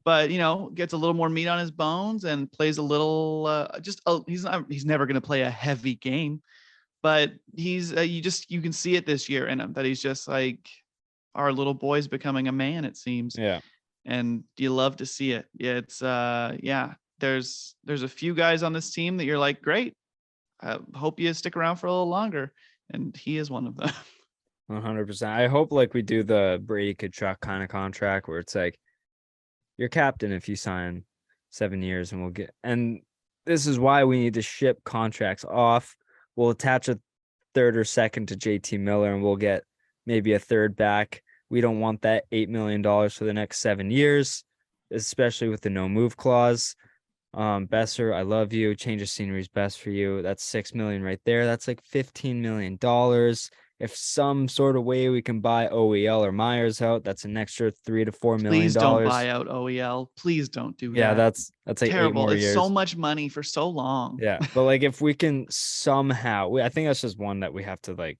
But gets a little more meat on his bones and plays a little he's never going to play a heavy game, but he's you can see it this year in him that he's just like our little boy's becoming a man, it seems. Yeah. And you love to see it. Yeah, it's there's a few guys on this team that you're like, great, I hope you stick around for a little longer, and he is one of them. 100%. I hope like we do the Brady Kachuk kind of contract where it's like you're captain if you sign 7 years, and this is why we need to ship contracts off. We'll attach a third or second to JT Miller and we'll get maybe a third back. We don't want that $8 million for the next 7 years, especially with the no move clause. Besser, I love you. Change of scenery is best for you. That's $6 million right there. That's like $15 million. If some sort of way we can buy OEL or Myers out, that's an extra $3 to $4 million. Please don't buy out OEL. Please don't do that. Yeah, that's like terrible. 8 more it's years. so much money for so long. Yeah, but like if we can somehow, I think that's just one that we have to like.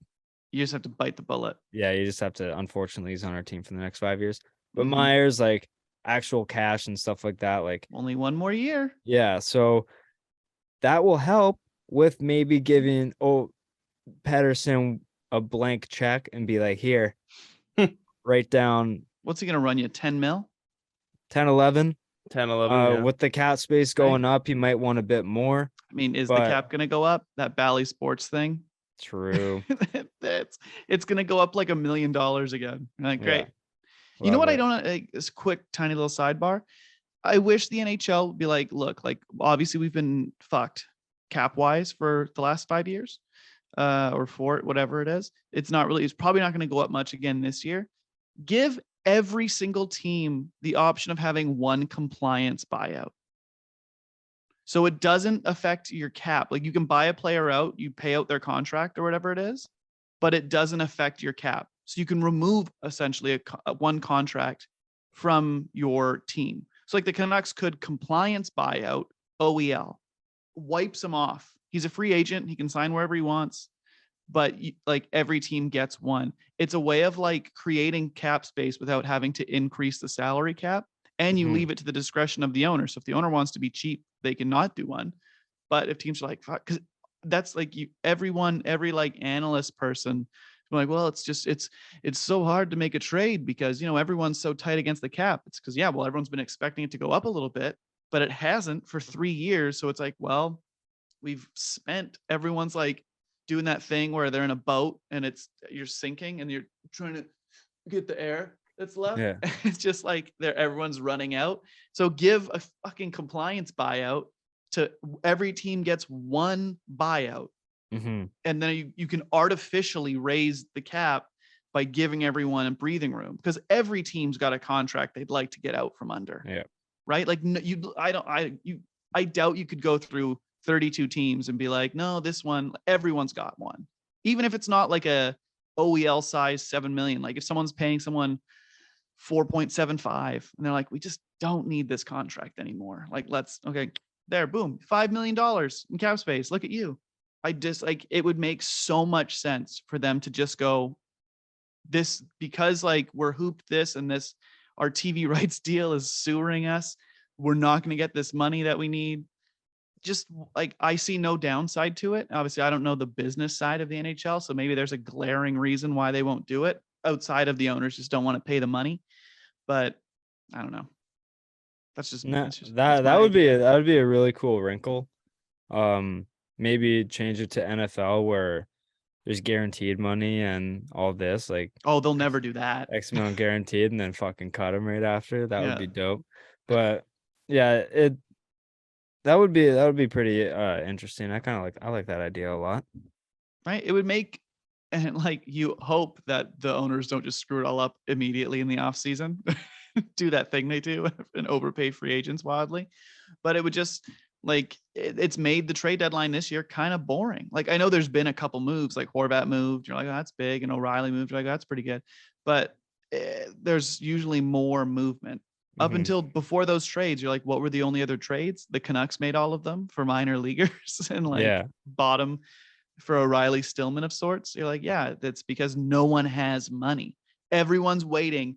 You just have to bite the bullet. Yeah, you just have to. Unfortunately, he's on our team for the next 5 years. But Mhm. Myers, like actual cash and stuff like that, like Only one more year. yeah. So that will help with maybe giving Pedersen a blank check and be like, here, write down What's he gonna run you? 10 mil? 10, 11. 10, 11. Yeah. With the cap space going up, he might want a bit more. I mean, is But- the cap gonna go up? That Bally Sports thing. True. It's gonna go up like $1 million again. Like, great. Yeah. You know what? Love I it. don't. This quick, tiny little sidebar. I wish the NHL would be like, look, like obviously we've been fucked cap wise for the last 5 years, or 4, whatever it is. It's probably not going to go up much again this year. Give every single team the option of having one compliance buyout. So it doesn't affect your cap. Like you can buy a player out, you pay out their contract or whatever it is, but it doesn't affect your cap. So you can remove essentially one contract from your team. So like the Canucks could compliance buyout OEL, wipes him off. He's a free agent. He can sign wherever he wants, but like every team gets one. It's a way of like creating cap space without having to increase the salary cap. And you Mhm. leave it to the discretion of the owner. So if the owner wants to be cheap, they can not do one. But if teams are like, fuck, because that's like every like analyst person, like, well, it's so hard to make a trade because everyone's so tight against the cap. It's because everyone's been expecting it to go up a little bit, but it hasn't for 3 years. So it's like, well, we've spent. Everyone's like doing that thing where they're in a boat and you're sinking and you're trying to get the air that's left. Yeah. It's just like everyone's running out. So give a fucking compliance buyout to every team gets one buyout. Mm-hmm. And then you can artificially raise the cap by giving everyone a breathing room because every team's got a contract they'd like to get out from under. Yeah. Right. Like I doubt you could go through 32 teams and be like, no, this one, everyone's got one. Even if it's not like a OEL size 7 million, like if someone's paying someone 4.75 and they're like, we just don't need this contract anymore. Like, there, boom, $5 million in cap space. Look at you. I just like, it would make so much sense for them to just go this because like we're hooped this and this, our TV rights deal is sewering us. We're not going to get this money that we need. Just like, I see no downside to it. Obviously I don't know the business side of the NHL. So maybe there's a glaring reason why they won't do it outside of the owners just don't want to pay the money, but I don't know. That's just, that would be a really cool wrinkle. Maybe change it to NFL where there's guaranteed money and all this, like they'll never do that. X amount guaranteed and then fucking cut him right after. That would be Yeah. dope. But yeah, that would be pretty interesting. I like that idea a lot. right? It would make, and like you hope that the owners don't just screw it all up immediately in the off season, do that thing they do and overpay free agents wildly. But it would just like it's made the trade deadline this year kind of boring. Like I know there's been a couple moves, like Horvat moved, you're like, oh, that's big, and O'Reilly moved, you're like, oh, that's pretty good. But there's usually more movement. Up until before those trades, you're like, what were the only other trades? The Canucks made all of them for minor leaguers and like bottom for O'Reilly Stillman of sorts. You're like, yeah, that's because no one has money. Everyone's waiting.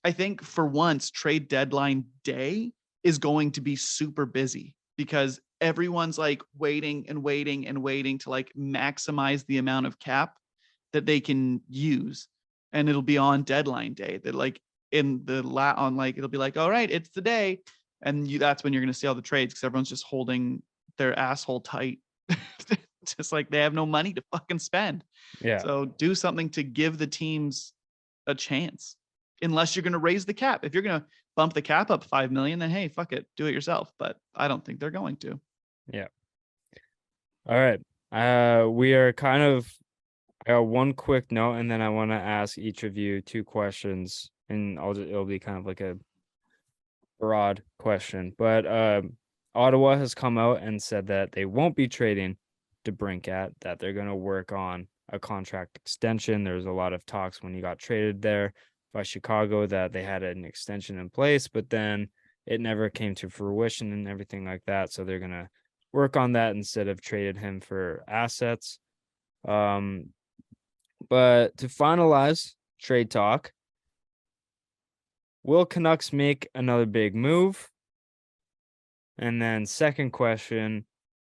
I think for once, trade deadline day is going to be super busy because everyone's like waiting and waiting and waiting to like maximize the amount of cap that they can use. And it'll be on deadline day that like in the on like, it'll be like, all right, it's the day. And that's when you're going to see all the trades because everyone's just holding their asshole tight. Just like they have no money to fucking spend. Yeah. So do something to give the teams a chance. Unless you're going to raise the cap. If you're going to bump the cap up 5 million, then hey, fuck it, do it yourself. But I don't think they're going to. Yeah. All right. We are kind of. I got one quick note, and then I want to ask each of you 2 questions, and it'll be kind of like a broad question. But Ottawa has come out and said that they won't be trading DeBrincat, that they're going to work on a contract extension. There's a lot of talks when he got traded there by Chicago that they had an extension in place, but then it never came to fruition and everything like that. So they're going to work on that instead of traded him for assets. But to finalize trade talk, will Canucks make another big move? And then second question,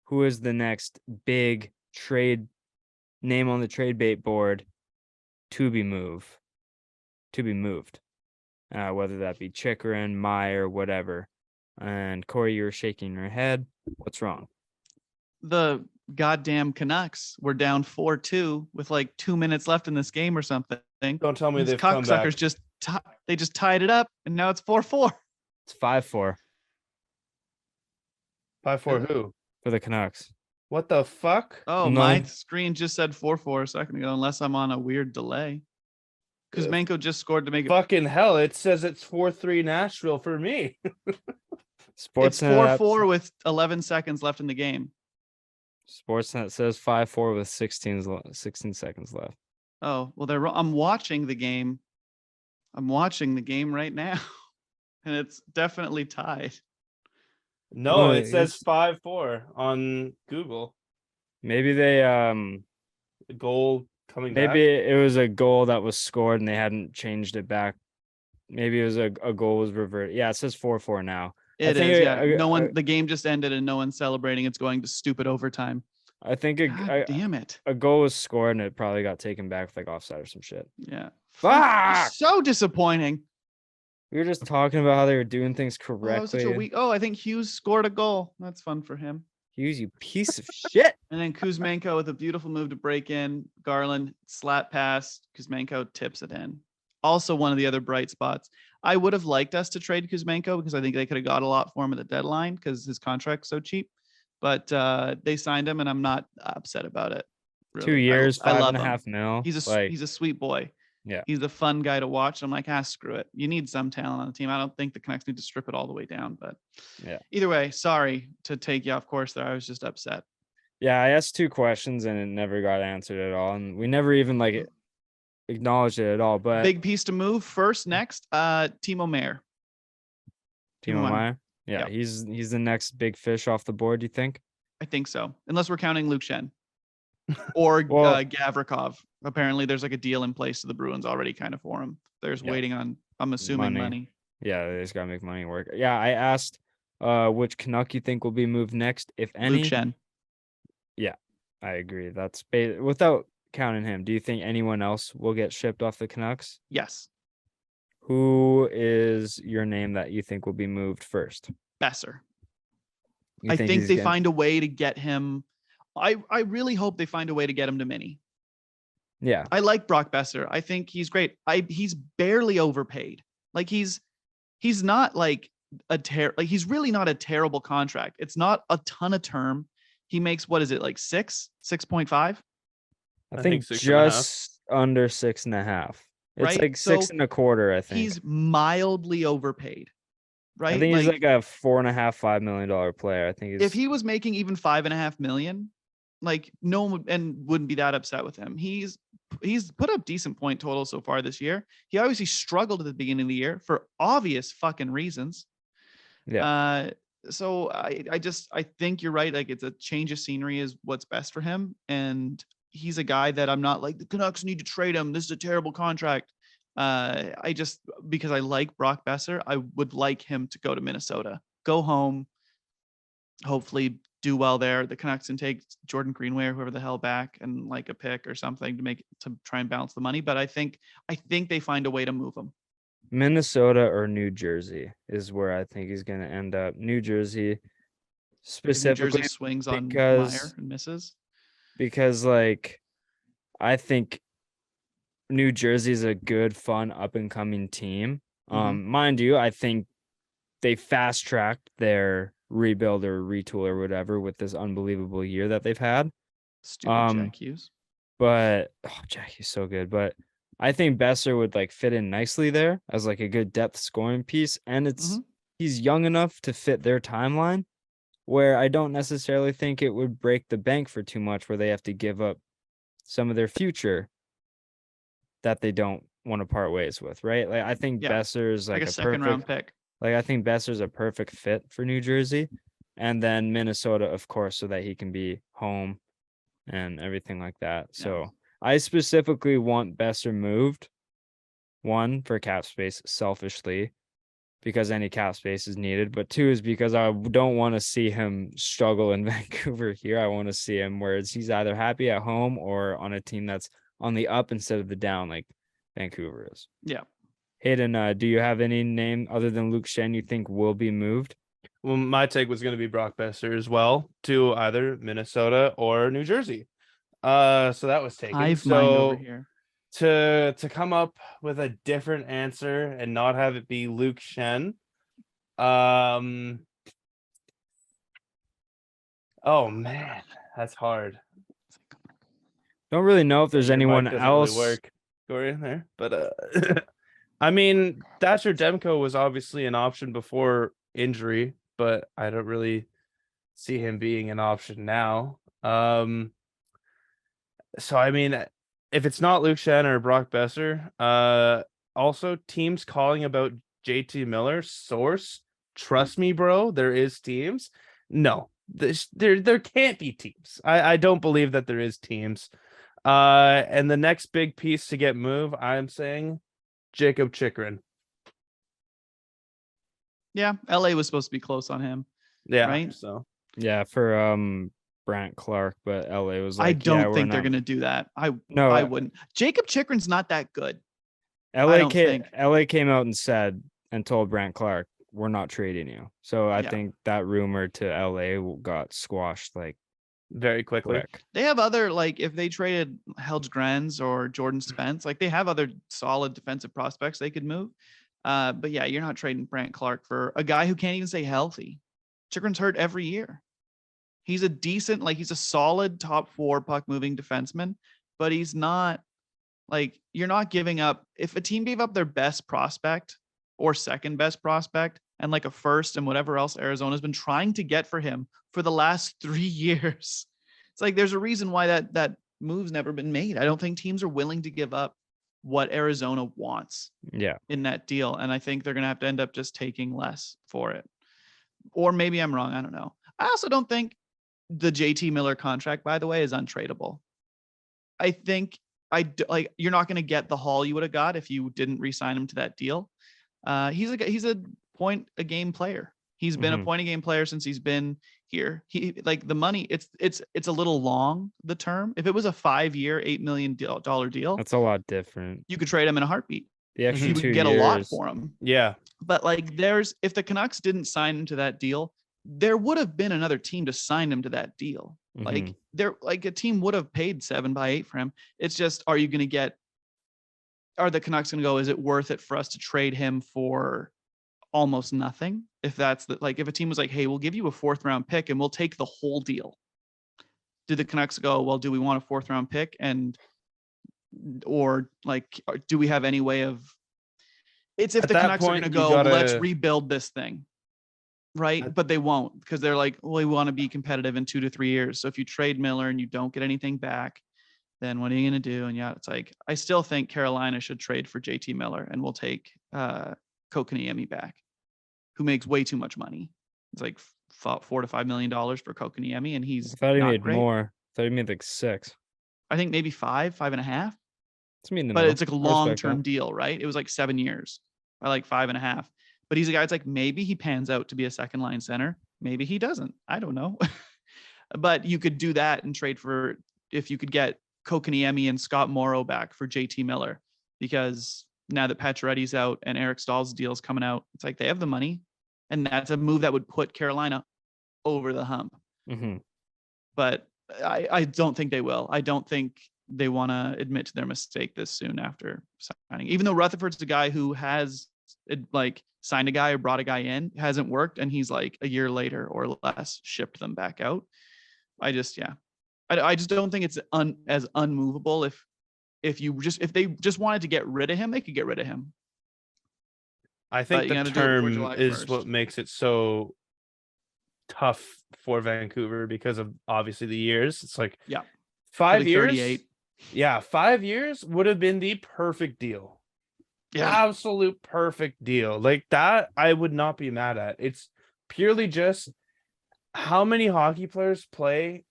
who is the next big trade name on the trade bait board to be moved? Whether that be Chikrin, Meyer, whatever. And Cory, you're shaking your head. What's wrong? The goddamn Canucks were down 4-2 with like 2 minutes left in this game or something. Don't tell me These they've come back. cocksuckers just they just tied it up and now it's 4-4. It's 5-4 5-4 who? for the Canucks. What the fuck? Oh, No. my screen just said 4-4 a second ago, unless I'm on a weird delay. Kuzmenko just scored to make it. Fucking hell, it says it's 4-3 Nashville for me. It's Sportsnet 4-4 with 11 seconds left in the game. Sportsnet says 5-4 with 16 seconds left. Oh, well, they're wrong. I'm watching the game. I'm watching the game right now, and it's definitely tied. No, Oh, it says it's- 5-4 on Google. Maybe they The goal coming back. maybe it was a goal that was scored and they hadn't changed it back. Maybe it was a goal was reverted. Yeah, it says 4-4 now. It think is, it- yeah. I- No one. I- The game just ended, and no one's celebrating. It's going to stupid overtime. I think God damn it! a goal was scored and it probably got taken back with like offside or some shit. Yeah. Fuck! So disappointing. We were just talking about how they were doing things Oh, that was such correctly. a weak. Oh, I think Hughes scored a goal. That's fun for him. Hughes, you piece of shit. And then Kuzmenko with a beautiful move to break in. Garland slap pass. Kuzmenko tips it in. Also, one of the other bright spots. I would have liked us to trade Kuzmenko because I think they could have got a lot for him at the deadline because his contract's so cheap. But they signed him, and I'm not upset about it. 2 years, I love him. $5.5 million. He's a sweet boy. Yeah. He's a fun guy to watch. I'm like, screw it. You need some talent on the team. I don't think the Canucks need to strip it all the way down, but Yeah. Either way, sorry to take you off course there. I was just upset. Yeah, I asked 2 questions and it never got answered at all. And we never even like acknowledged it at all. But Big piece to move first. Next, Timo Meyer. Timo Meyer. Meyer. Yeah, Yeah. he's the next big fish off the board, do you think? I think so, unless we're counting Luke Shen or Well- Gavrikov. Apparently, there's like a deal in place to the Bruins already, kind of for him. There's Yeah. waiting on. I'm assuming money. Yeah, they just gotta make money work. Yeah, I asked which Canuck you think will be moved next, if any. Luke Shen. I agree. That's without counting him. Do you think anyone else will get shipped off the Canucks? Yes, Who is your name that you think will be moved first? Besser. You I think he's they getting- find a way to get him. I really hope they find a way to get him to Mini. Yeah, I like Brock Besser. I think he's great. He's barely overpaid. Like he's not like he's really not a terrible contract. It's not a ton of term. He makes, what is it, like 6.5? I think 6.5. just under 6.5. It's Right? like So 6.25, I think. He's mildly overpaid, I right? think he's like a $4.5 $5 million player. I think if he was making even 5.5 million, like no one wouldn't be that upset with him. He's put up decent point total so far this year. He obviously struggled at the beginning of the year for obvious fucking reasons. Yeah. So I think you're right. Like it's a change of scenery is what's best for him. And he's a guy that I'm not like the Canucks need to trade him. This is a terrible contract. I just, because I like Brock Besser, I would like him to go to Minnesota, go home, hopefully do well there. The Canucks can take Jordan Greenway or whoever the hell back and like a pick or something to try and balance the money. But I think they find a way to move him. Minnesota or New Jersey is where I think he's going to end up. New Jersey specifically. New Jersey swings on because Meyer and misses. Because like I think New Jersey is a good, fun, up and coming team. Mind you, I think they fast tracked their rebuild or retool or whatever with this unbelievable year that they've had. Stupid Jack Hughes. But Jack Hughes so good. But I think Besser would like fit in nicely there as like a good depth scoring piece. And he's young enough to fit their timeline where I don't necessarily think it would break the bank for too much where they have to give up some of their future that they don't want to part ways with, right? Like I think Besser's like a second round pick. Like I think Besser's a perfect fit for New Jersey, and then Minnesota, of course, so that he can be home and everything like that. Yeah. So I specifically want Besser moved. One, for cap space, selfishly, because any cap space is needed. But two is because I don't want to see him struggle in Vancouver here. I want to see him where he's either happy at home or on a team that's on the up instead of the down, like Vancouver is. Yeah. Hayden, do you have any name other than Luke Schenn you think will be moved? Well, my take was going to be Brock Besser as well to either Minnesota or New Jersey. So that was taken. Hive mind over here. To come up with a different answer and not have it be Luke Schenn. Oh man, that's hard. Don't really know if there's anyone else really work Cory in there, but I mean, Thatcher Demko was obviously an option before injury, but I don't really see him being an option now. So I mean, if it's not Luke Schenn or Brock Besser, also teams calling about JT Miller. Source, trust me, bro, there is teams. No, there can't be teams. I don't believe that there is teams. And the next big piece to get moved, I'm saying Jacob Chychrun. Yeah, LA was supposed to be close on him. Yeah, right. So yeah, for Brandt Clark, but LA was like, I don't think they're gonna do that. I wouldn't. Jacob Chychrun's not that good. LA came out and said and told Brandt Clark, we're not trading you. So I think that rumor to LA got squashed like very quickly. They have other, like, if they traded Helge or Jordan Spence, like they have other solid defensive prospects they could move. But yeah, you're not trading Brandt Clark for a guy who can't even stay healthy. Chychrun's hurt every year. He's he's a solid top 4 puck moving defenseman, but he's not like, you're not giving up. If a team gave up their best prospect or second best prospect and like a first and whatever else Arizona's been trying to get for him for the last 3 years, it's like, there's a reason why that move's never been made. I don't think teams are willing to give up what Arizona wants in that deal. And I think they're going to have to end up just taking less for it. Or maybe I'm wrong. I don't know. I also don't think the JT Miller contract, by the way, is untradeable. I think you're not going to get the haul you would have got if you didn't re-sign him to that deal. He's a point a game player. He's been a point a game player since he's been here. He like the money. It's a little long, the term. If it was a 5-year, $8 million deal, that's a lot different. You could trade him in a heartbeat. The extra you 2 would get years. a lot for him. Yeah. But like if the Canucks didn't sign him to that deal, there would have been another team to sign him to that deal. Like a team would have paid 7 by 8 for him. It's just, are the Canucks going to go, is it worth it for us to trade him for almost nothing? If that's if a team was like, hey, we'll give you a 4th round pick and we'll take the whole deal. did the Canucks go, well, do we want a 4th round pick? Or do we have any way of, it's if At the that Canucks are point, going to you go, gotta- let's rebuild this thing. Right. But they won't, because they're like, well, we want to be competitive in 2 to 3 years. So if you trade Miller and you don't get anything back, then what are you going to do? And it's like, I still think Carolina should trade for JT Miller, and we'll take Kotkaniemi back, who makes way too much money. It's like $4 to $5 million for Kotkaniemi, and he's I thought he not made great. more. I thought he made like 6. I think maybe 5.5. It's me in the But middle. it's like a I respect long-term that. deal, right? It was like 7 years. I like 5.5. But he's a guy that's like, maybe he pans out to be a second line center. Maybe he doesn't. I don't know. But you could do that and trade for, if you could get Kotkaniemi and Scott Morrow back for JT Miller, because now that Pacioretty's out and Eric Stahl's deal is coming out, it's like they have the money, and that's a move that would put Carolina over the hump. Mm-hmm. But I don't think they will. I don't think they want to admit to their mistake this soon after signing, even though Rutherford's a guy who has like signed a guy or brought a guy in, hasn't worked, and he's like a year later or less shipped them back out. I just don't think it's as unmovable. If they just wanted to get rid of him, they could get rid of him. I But think you the gotta do it before term July is 1st. what makes it so tough for Vancouver, because of obviously the years. It's like, Yeah. 5 Like years. 38. Yeah, 5 years would have been the perfect deal. Yeah. Absolute perfect deal. Like that, I would not be mad at. It's purely just how many hockey players play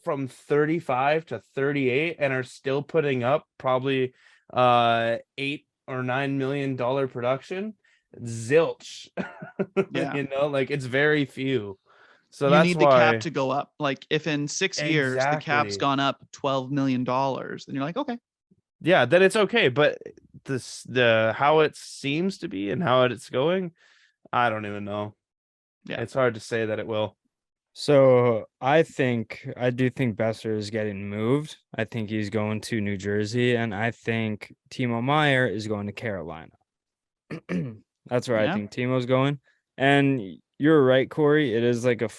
from 35 to 38 and are still putting up probably $8 or $9 million production. Zilch. Yeah. You know, like it's very few. So you that's need the why cap to go up. Like if in 6 years the cap's Exactly. gone up $12 million, then you're like, okay. yeah, then it's okay. But the how it seems to be and how it's going, I don't even know. Yeah. It's hard to say that it will. So I do think Besser is getting moved. I think he's going to New Jersey, and I think Timo Meyer is going to Carolina. That's where I Yeah. think Timo's going. And you're right, Corey. It is like a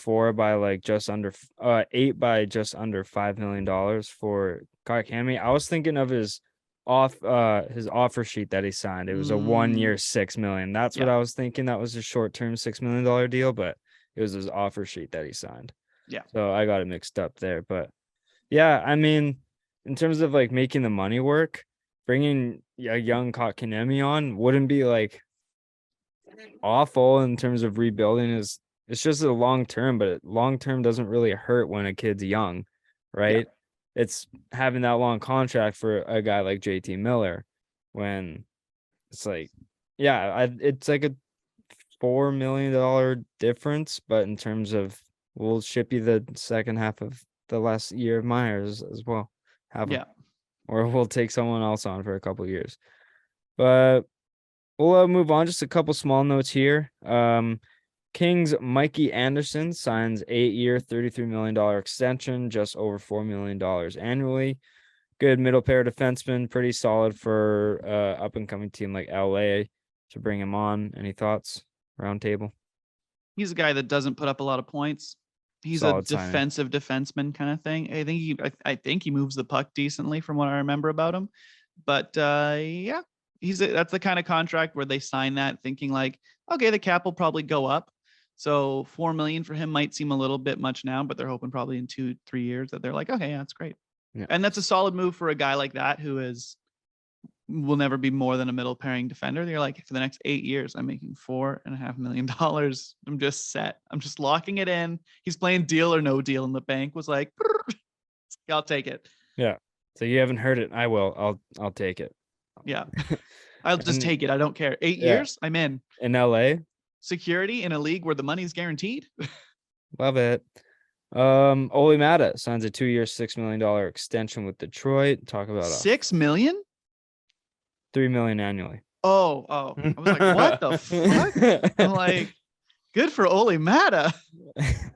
8 by just under $5 million for Kotkaniemi. I was thinking of his offer sheet that he signed. It was a 1 year $6 million. That's what Yeah. I was thinking. That was a short-term $6 million deal, but it was his offer sheet that he signed. Yeah. So I got it mixed up there. But yeah, I mean, in terms of like making the money work, bringing a young Kotkaniemi on wouldn't be like awful in terms of rebuilding. It's just a long term, but long term doesn't really hurt when a kid's young, right? It's having that long contract for a guy like JT Miller when it's like, yeah, it's like a $4 million difference, but in terms of we'll ship you the second half of the last year of Myers as well. Or we'll take someone else on for a couple of years. But we'll move on. Just a couple small notes here. Kings Mikey Anderson signs 8-year, $33 million extension, just over $4 million annually. Good middle pair defenseman, pretty solid for up and coming team like LA to bring him on. Any thoughts? Round table. He's a guy that doesn't put up a lot of points. He's Solid a signing. defensive defenseman kind of thing. I think he moves the puck decently from what I remember about him. But yeah, that's the kind of contract where they sign that thinking like, okay, the cap will probably go up. So $4 million for him might seem a little bit much now, but they're hoping probably in 2-3 years that they're like, okay, yeah, that's great. Yeah. And that's a solid move for a guy like that who will never be more than a middle pairing defender. You're like, for the next 8 years, I'm making $4.5 million. I'm just set. I'm just locking it in. He's playing deal or no deal, and the bank was like, I'll take it. Yeah. So you haven't heard it. I will. I'll take it. Yeah. I'll just take it. I don't care. 8 Yeah. years, I'm in. In LA. Security in a league where the money's guaranteed. Love it. Ole Mata signs a 2-year, $6 million extension with Detroit. Talk about $6 million? $3 million annually. Oh. I was like, what the fuck? I'm like, good for Ole Mata.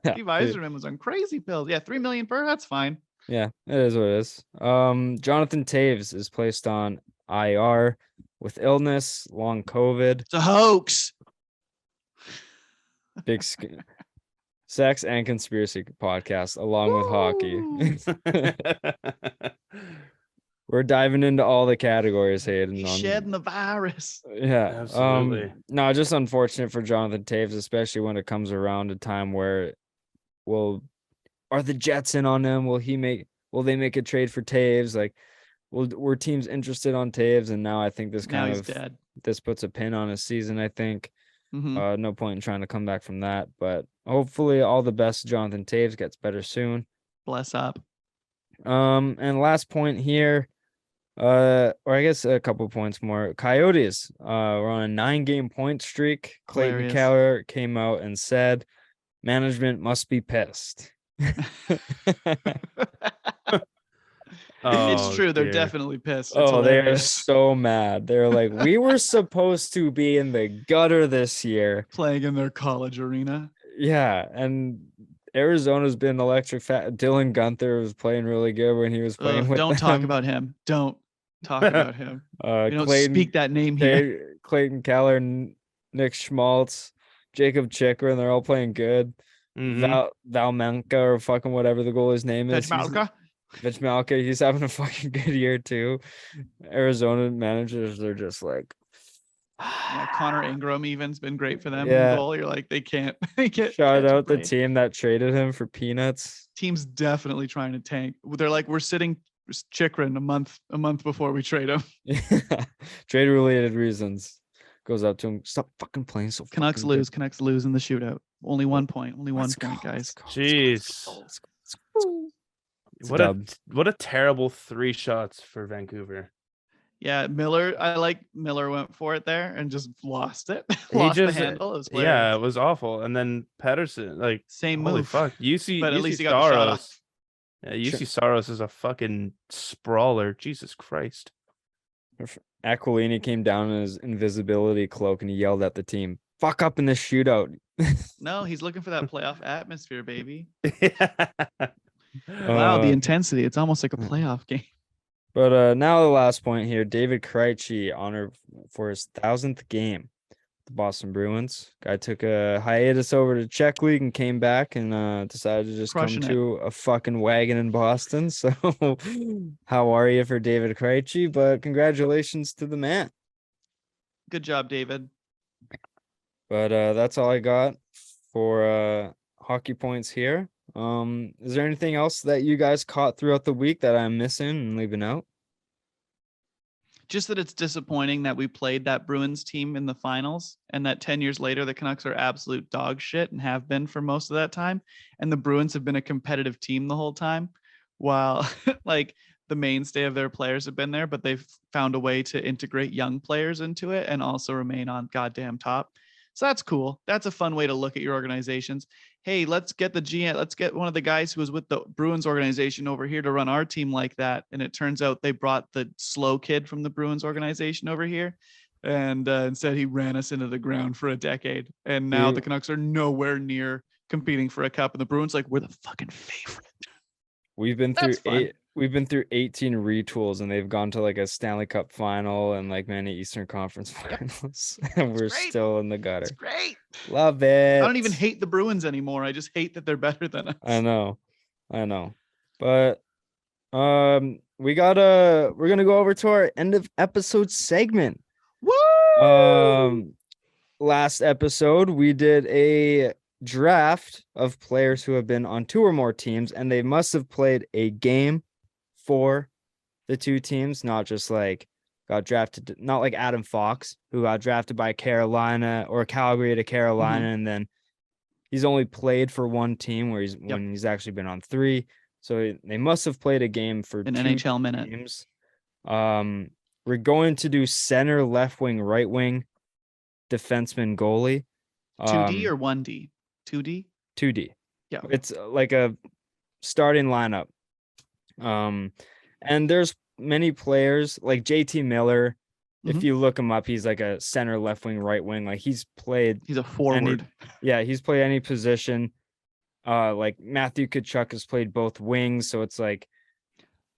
Steve Yzerman was on crazy pills. Yeah, $3 million per, that's fine. Yeah, it is what it is. Jonathan Taves is placed on IR with illness, long COVID. It's a hoax. Big Sex and conspiracy podcast along with hockey. We're diving into all the categories, Hayden. He's shedding the virus. Yeah. Absolutely. No, just unfortunate for Jonathan Taves, especially when it comes around a time where are the Jets in on him? Will they make a trade for Taves? Like, were teams interested on Taves? And now I think this dead. This puts a pin on his season, I think. Mhm. No point in trying to come back from that. But hopefully all the best Jonathan Taves gets better soon. Bless up. And last point here, or I guess a couple points more. Coyotes, we're on a 9-game point streak. Clayton Hilarious. Keller came out and said management must be pissed. It's true. They're definitely pissed. It's they are hilarious. so mad. They're like, we were supposed to be in the gutter this year. Playing in their college arena. Yeah, and Arizona's been electric. Dylan Gunther was playing really good when he was playing with Don't them. talk about him. Don't talk about him. You don't speak that name here. Clayton Keller, Nick Schmaltz, Jacob Chikrin, they're all playing good. Valmenka or fucking whatever the goalie's name is. Vechmalka, he's having a fucking good year too. Arizona managers, they're just like, Connor Ingram even's been great for them Yeah. in goal. You're like, they can't shout out the break. team that traded him for peanuts. Team's definitely trying to tank. They're like, we're sitting Chikrin a month before we trade him. Trade related reasons. Goes up to him, stop fucking playing so Canucks fucking lose. good." Canucks lose in the shootout. Only 1 point. Only Let's 1 point, go, let's guys. go, Jeez. let's go. It's a What dub. what a terrible 3 shots for Vancouver. Yeah, Miller. I like Miller went for it there and just lost it. He Lost just- the handle. It was Yeah, hilarious. it was awful. And then Pedersen, like, Same holy move. fuck. UC, But at UC least he got the shot Saros. off. Yeah, UC Saros is a fucking sprawler. Jesus Christ. Aquilini came down in his invisibility cloak and he yelled at the team, "Fuck up in this shootout." No, he's looking for that playoff atmosphere, baby. Yeah. Wow, the intensity. It's almost like a playoff game. But now the last point here, David Krejci honored for his 1,000th game. The Boston Bruins guy took a hiatus over to Czech League and came back and decided to just Crushing come it. to a fucking wagon in Boston. So how are you for David Krejci? But congratulations to the man. Good job, David. But that's all I got for hockey points here. Is there anything else that you guys caught throughout the week that I'm missing and leaving out? Just that it's disappointing that we played that Bruins team in the finals and that 10 years later, the Canucks are absolute dog shit and have been for most of that time. And the Bruins have been a competitive team the whole time while like the mainstay of their players have been there, but they've found a way to integrate young players into it and also remain on goddamn top. So that's cool. That's a fun way to look at your organizations. Hey, let's get the GM. Let's get one of the guys who was with the Bruins organization over here to run our team like that. And it turns out they brought the slow kid from the Bruins organization over here. And instead he ran us into the ground for a decade. And now the Canucks are nowhere near competing for a cup. And the Bruins like, we're the fucking favorite. We've been through That's fun. We've been through 18 retools and they've gone to like a Stanley Cup final and like many Eastern Conference finals. And we're great. still in the gutter. It's great. Love it. I don't even hate the Bruins anymore. I just hate that they're better than us. I know. But we're gonna go over to our end of episode segment. Woo! Last episode we did a draft of players who have been on 2 or more teams and they must have played a game for the 2 teams, not just like got drafted, not like Adam Fox, who got drafted by Carolina or Calgary to Carolina, and then he's only played for 1 team when he's actually been on 3. So they must have played a game for an 2 NHL minute. teams. We're going to do center, left wing, right wing, defenseman, goalie. 2D or 1D? 2D? 2D. Yeah. It's like a starting lineup. And there's many players like JT Miller. If you look him up, he's like a center, left wing, right wing. Like he's a forward. He's played any position. Like Matthew Tkachuk has played both wings. So it's like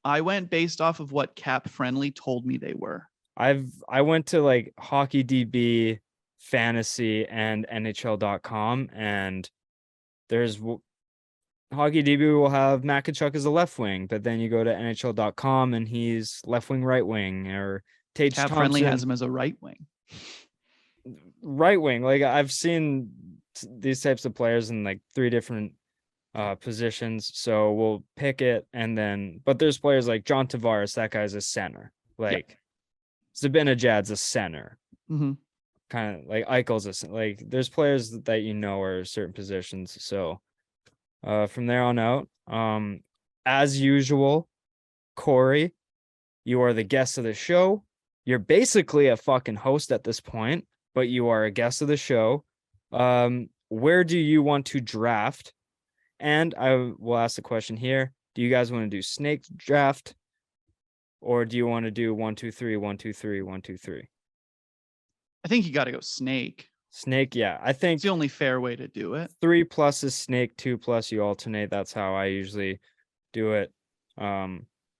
I went based off of what Cap Friendly told me they were. I went to like Hockey DB, Fantasy, and NHL.com, and there's Hockey DB will have Matt Tkachuk as a left wing, but then you go to NHL.com and he's left wing, right wing, or Tage Cap Thompson Friendly has him as a right wing. right wing. Like I've seen these types of players in like 3 different positions, so we'll pick it. And then, but there's players like John Tavares, that guy's a center. Like Zibanejad's a center. Mm-hmm. Kind of like Eichel's like there's players that you know are certain positions. So from there on out, as usual, Cory, you are the guest of the show. You're basically a fucking host at this point, but you are a guest of the show. Where do you want to draft? And I will ask the question here. Do you guys want to do snake draft? Or do you want to do 1, 2, 3, 1, 2, 3, 1, 2, 3? I think you got to go snake. Snake, yeah. I think It's the only fair way to do it. 3+ is snake, 2+ you alternate. That's how I usually do it.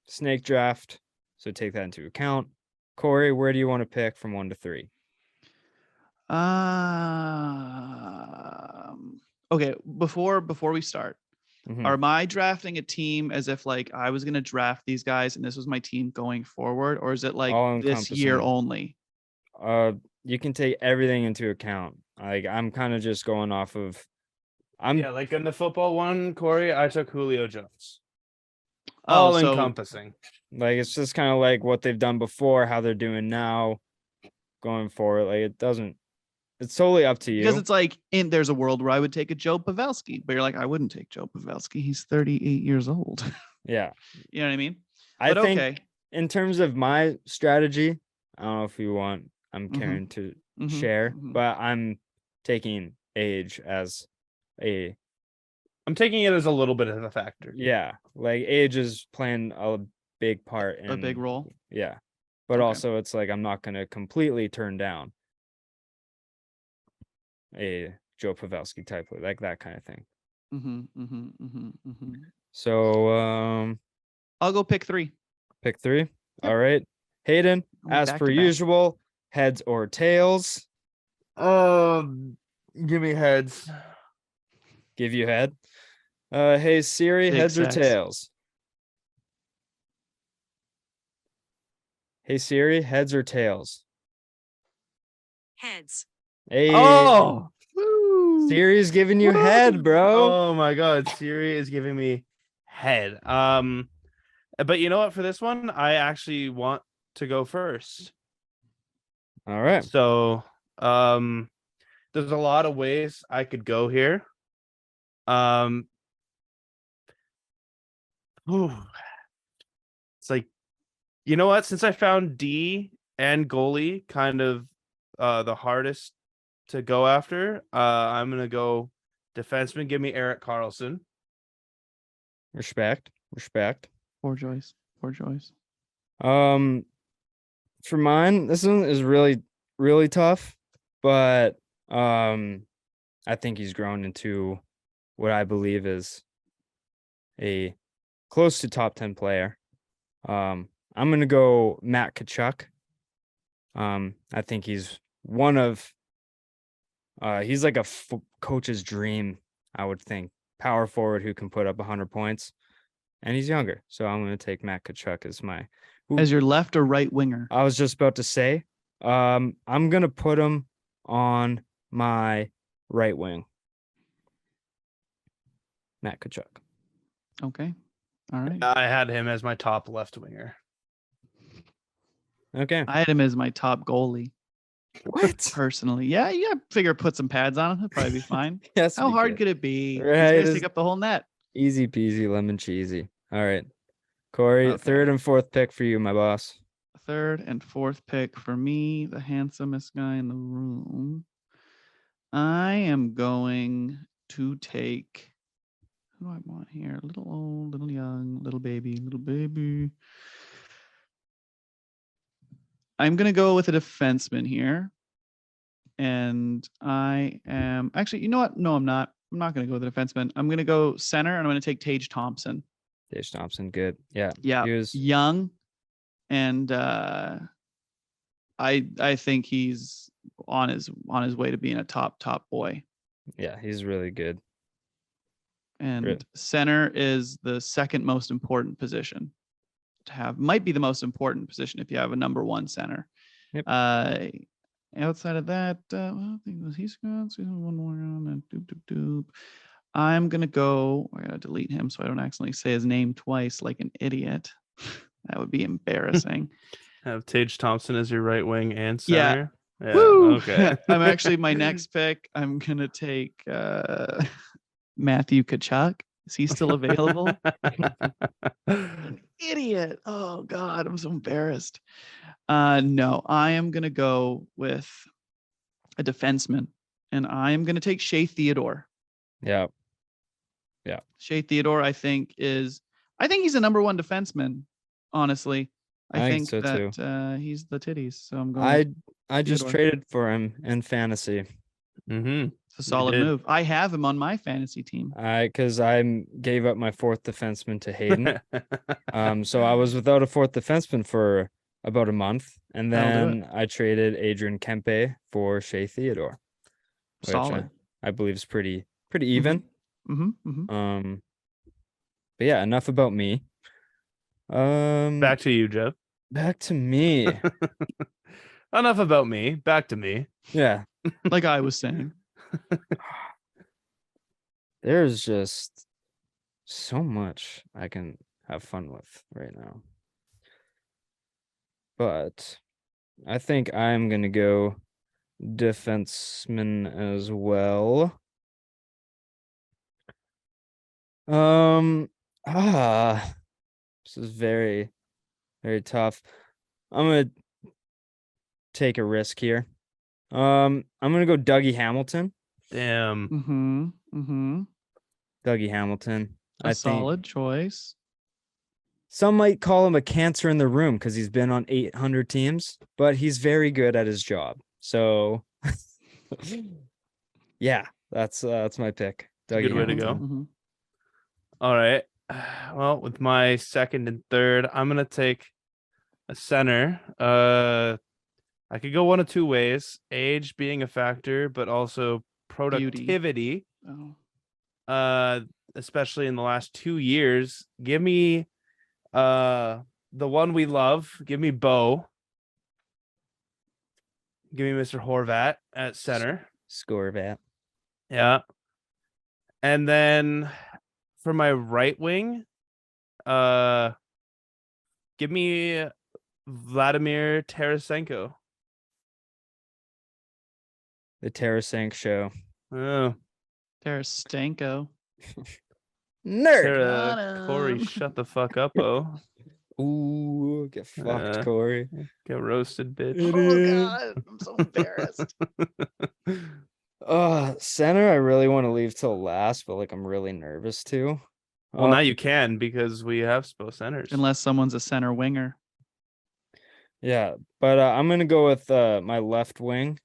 Snake draft. So take that into account. Cory, where do you want to pick from 1 to 3? Okay, before we start, Mhm. am I drafting a team as if like I was gonna draft these guys and this was my team going forward, or is it like this year only? You can take everything into account. Like I'm kind of just going off of like in the football one, Cory, I took Julio Jones. Oh, All so encompassing. like it's just kind of like what they've done before, how they're doing now, going forward. Like it's totally up to you. because it's like there's a world where I would take a Joe Pavelski, but you're like, I wouldn't take Joe Pavelski. He's 38 years old. Yeah. You know what I mean? I But think okay. in terms of my strategy, I don't know if you want I'm caring to share, but I'm taking age as I'm taking it as a little bit of a factor. Yeah, like age is playing a big part in a big role. Yeah. But Okay. also it's like I'm not going to completely turn down a Joe Pavelski type, like that kind of thing. So I'll go pick 3. Pick 3. All right. Hayden, as per usual, heads or tails? Give me heads. Give you head. Hey Siri, Big heads or sex. tails? Hey Siri, heads or tails? Heads. Hey. Oh, Siri's giving you head, bro. Oh my god, Siri is giving me head. But you know what? For this one, I actually want to go first. All right. So, there's a lot of ways I could go here. It's like, you know what? Since I found D and goalie kind of the hardest to go after, I'm gonna go defenseman. Give me Erik Karlsson. Respect. Poor choice. For mine, this one is really, really tough, but I think he's grown into what I believe is a close to top 10 player. I'm gonna go Matt Tkachuk. I think he's one of he's like a coach's dream, I would think. Power forward who can put up 100 points, and he's younger. So I'm going to take Matt Tkachuk as your left or right winger. I was just about to say, I'm going to put him on my right wing. Matt Tkachuk. Okay. All right. I had him as my top left winger. Okay. I had him as my top goalie. What? Personally. Yeah, figure put some pads on him. He'll probably be fine. Yes. How hard could it be? Right, He's gonna take up the whole net. Easy peasy, lemon cheesy. All right. Cory, Okay. 3rd and 4th pick for you, my boss. 3rd and 4th pick for me, the handsomest guy in the room. I am going to take, who do I want here? Little old, little young, little baby. I'm going to go with a defenseman here. And I am actually, you know what? No, I'm not. I'm not going to go with a defenseman. I'm going to go center and I'm going to take Tage Thompson. Tage Thompson, good. Yeah. Yeah. He was young. And I think he's on his way to being a top boy. Yeah, he's really good. And Really? center is the second most important position to have. Might be the most important position if you have a number one center. Yep. Outside of that, I think he's got one more round and doop. I'm gonna go. I gotta delete him so I don't accidentally say his name twice like an idiot. That would be embarrassing. Have Tage Thompson as your right wing and Yeah. center. Yeah. Woo! Okay. I'm actually my next pick. I'm gonna take Matthew Tkachuk. Is he still available? An idiot. Oh God, I'm so embarrassed. No, I am gonna go with a defenseman, and I am gonna take Shea Theodore. Yeah. Shea Theodore, I think he's a number one defenseman. Honestly, I think so too. that he's the titties. So I'm going. I just Theodore. traded for him in fantasy. Mm-hmm. It's a solid did. move. I have him on my fantasy team. Because I gave up my fourth defenseman to Hayden. So I was without a fourth defenseman for about a month, and That'll do then I traded Adrian Kempe for Shea Theodore, which Solid. I believe is pretty even. Mm-hmm. But yeah, enough about me. Back to you, Jeff. Back to me. Enough about me. Back to me. Yeah. Like I was saying. There's just so much I can have fun with right now. But I think I'm going to go defenseman as well. This is very, very tough. I'm going to take a risk here. I'm going to go Dougie Hamilton. Damn. Dougie Hamilton. A solid choice. Some might call him a cancer in the room because he's been on 800 teams, but he's very good at his job. So, yeah, that's my pick. Good way to go. All right. Well, with my second and third, I'm gonna take a center. I could go one of two ways: age being a factor, but also productivity. Beauty. Especially in the last 2 years. Give me the one we love. Give me Bo. Give me Mr. Horvat at center. Scorvat. Yeah. And then for my right wing, give me Vladimir Tarasenko. The Tarasenko show. Oh. Tarasenko. Nerd. Cory, shut the fuck up, oh. Ooh, get fucked, Cory. Get roasted, bitch. Oh God, I'm so embarrassed. Center, I really want to leave till last, but like I'm really nervous to. Well, now you can because we have both centers. Unless someone's a center winger. Yeah, but I'm gonna go with my left wing,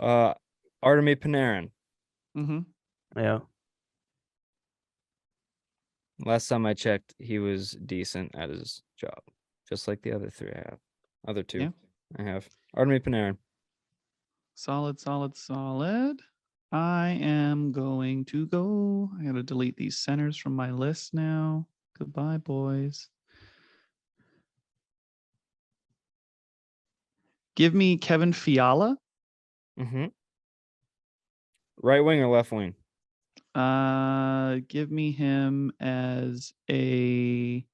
Artemi Panarin. Yeah. Last time I checked, he was decent at his job, just like the other three I have. Other two Yeah. I have. Artemi Panarin. Solid. I am going to go. I gotta delete these centers from my list now. Goodbye, boys. Give me Kevin Fiala. Right wing or left wing? Give me him as a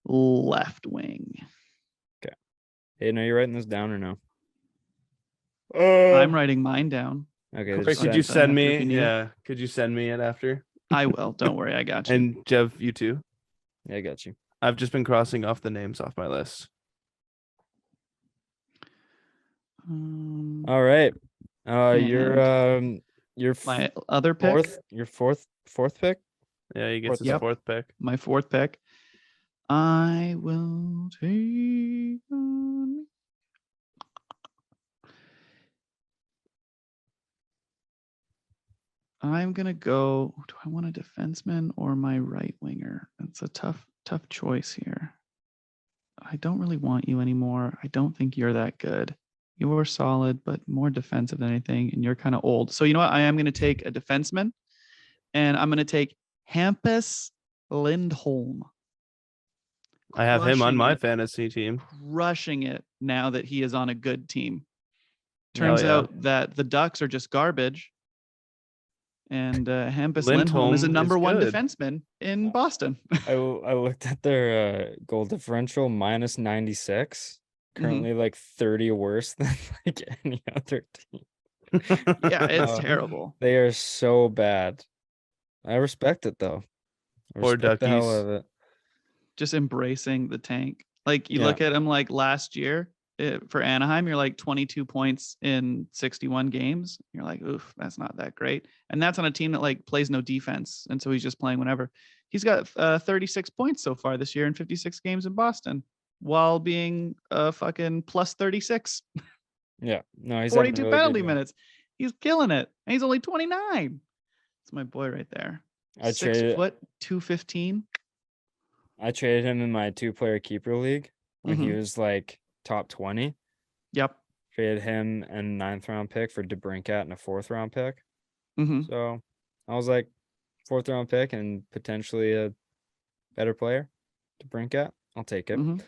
left wing. Okay. Hey, are you writing this down or no? I'm writing mine down. Okay. Wait, could you send me? if you need Yeah. Could you send me it after? I will. Don't worry. I got you. And Jeff, you too. Yeah, I got you. I've just been crossing off the names off my list. All right. Your my other pick. Your fourth pick. Yeah, he gets his fourth pick. My fourth pick. I will take on. I'm gonna go. Do I want a defenseman or my right winger? It's a tough choice here. I don't really want you anymore. I don't think you're that good. You were solid, but more defensive than anything, and you're kind of old. So you know what? I am going to take a defenseman, and I'm going to take Hampus Lindholm. I have him on Crushing my it. fantasy team. Crushing it now that he is on a good team. Hell Turns yeah. out that the Ducks are just garbage. And Hampus Lindholm Lindholm is a number is one good. defenseman in Boston. I looked at their goal differential minus 96. Currently like 30 worse than like any other team. Yeah, it's Uh, terrible. They are so bad. I respect it though. I Poor respect the hell Duckies. out of it. Just embracing the tank. Like you Yeah. look at him like last year for Anaheim, you're like 22 points in 61 games. You're like, oof, that's not that great. And that's on a team that like plays no defense. And so he's just playing whenever. He's got 36 points so far this year in 56 games in Boston while being fucking plus 36. Yeah. No, he's having a 42 really good penalty year. minutes. He's killing it. And he's only 29. It's my boy right there. I 6 traded foot 215. I traded him in my 2-player keeper league when he Mhm. was like top 20. Yep. Traded him and 9th round pick for DeBrincat and a 4th round pick. hmm So I was like 4th round pick and potentially a better player. DeBrincat, I'll take it. hmm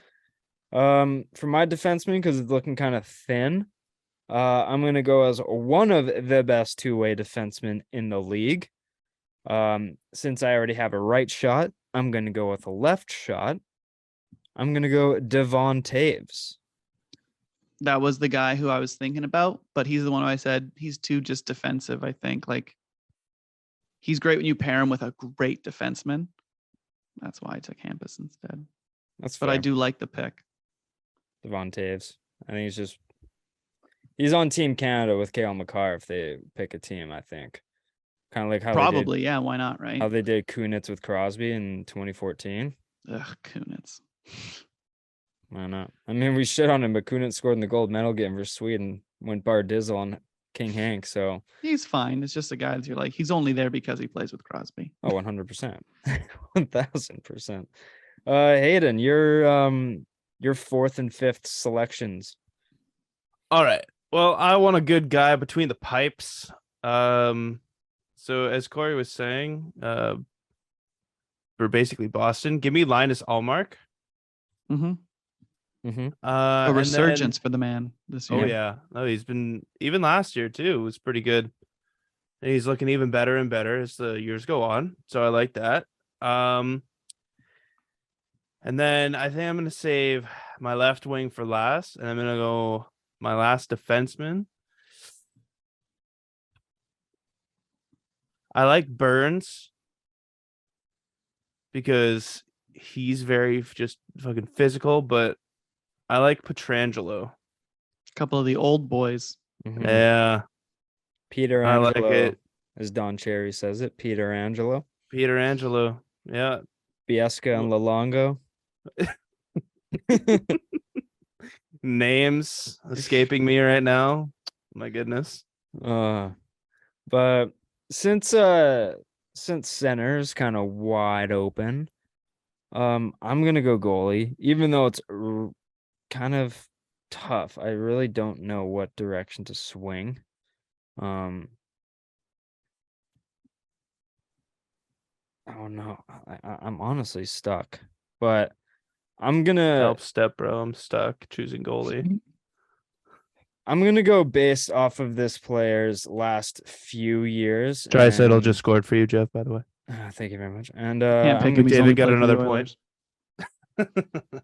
For my defenseman, because it's looking kind of thin, I'm gonna go as one of the best 2-way defensemen in the league. Since I already have a right shot, I'm gonna go with a left shot. I'm gonna go Devon Taves. That was the guy who I was thinking about, but he's the one who I said he's too just defensive, I think. Like he's great when you pair him with a great defenseman. That's why I took Hampus instead. That's But fair. I do like the pick. Devon Taves. I think he's on Team Canada with Cale Makar if they pick a team, I think. Kind of like how Probably, yeah, why not, right? they did Kunitz with Crosby in 2014. Ugh, Kunitz. Why not? I mean, we shit on him, but Kunitz scored in the gold medal game for Sweden, went bar dizzle on King Hank. So He's fine. It's just a guy that you're like, he's only there because he plays with Crosby. 100%, 1000%. Hayden, your 4th and 5th selections. All right. Well, I want a good guy between the pipes. So as Cory was saying, for basically Boston, give me Linus Allmark. Mm-hmm. Mm-hmm. A resurgence for the man this year. Oh yeah, no, he's been even last year too. It was pretty good, and he's looking even better and better as the years go on. So I like that. And then I think I'm gonna save my left wing for last, and I'm gonna go my last defenseman. I like Burns because he's very just fucking physical, but I like Pietrangelo. A couple of the old boys. Mhm. Yeah, Peter I Angelo, like it. as Don Cherry says it. Peter Angelo, Pietrangelo. Yeah. Biesca and Lalongo. Names escaping me right now. My goodness. But since center is kind of wide open, I'm gonna go goalie, even though it's kind of tough. I really don't know what direction to swing. Oh no, I'm honestly stuck, but I'm gonna Help step, bro. I'm stuck choosing goalie. I'm gonna go based off of this player's last few years. Draisaitl and- just scored for you, Jeff, by the way. Thank you very much. And Can't pick him. He's David only got played for the another point. Oilers.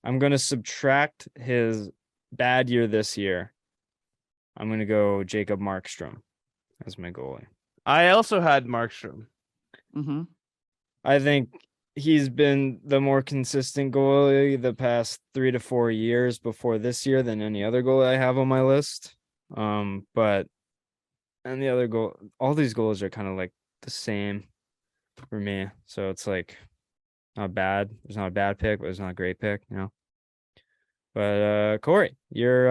I'm gonna subtract his bad year this year. I'm gonna go Jacob Markstrom as my goalie. I also had Markstrom. Mm-hmm. I think he's been the more consistent goalie the past 3 to 4 years before this year than any other goalie I have on my list. But the other goal, all these goals are kind of like the same for me. So it's like not bad. It's not a bad pick, but it's not a great pick, you know. But Cory, your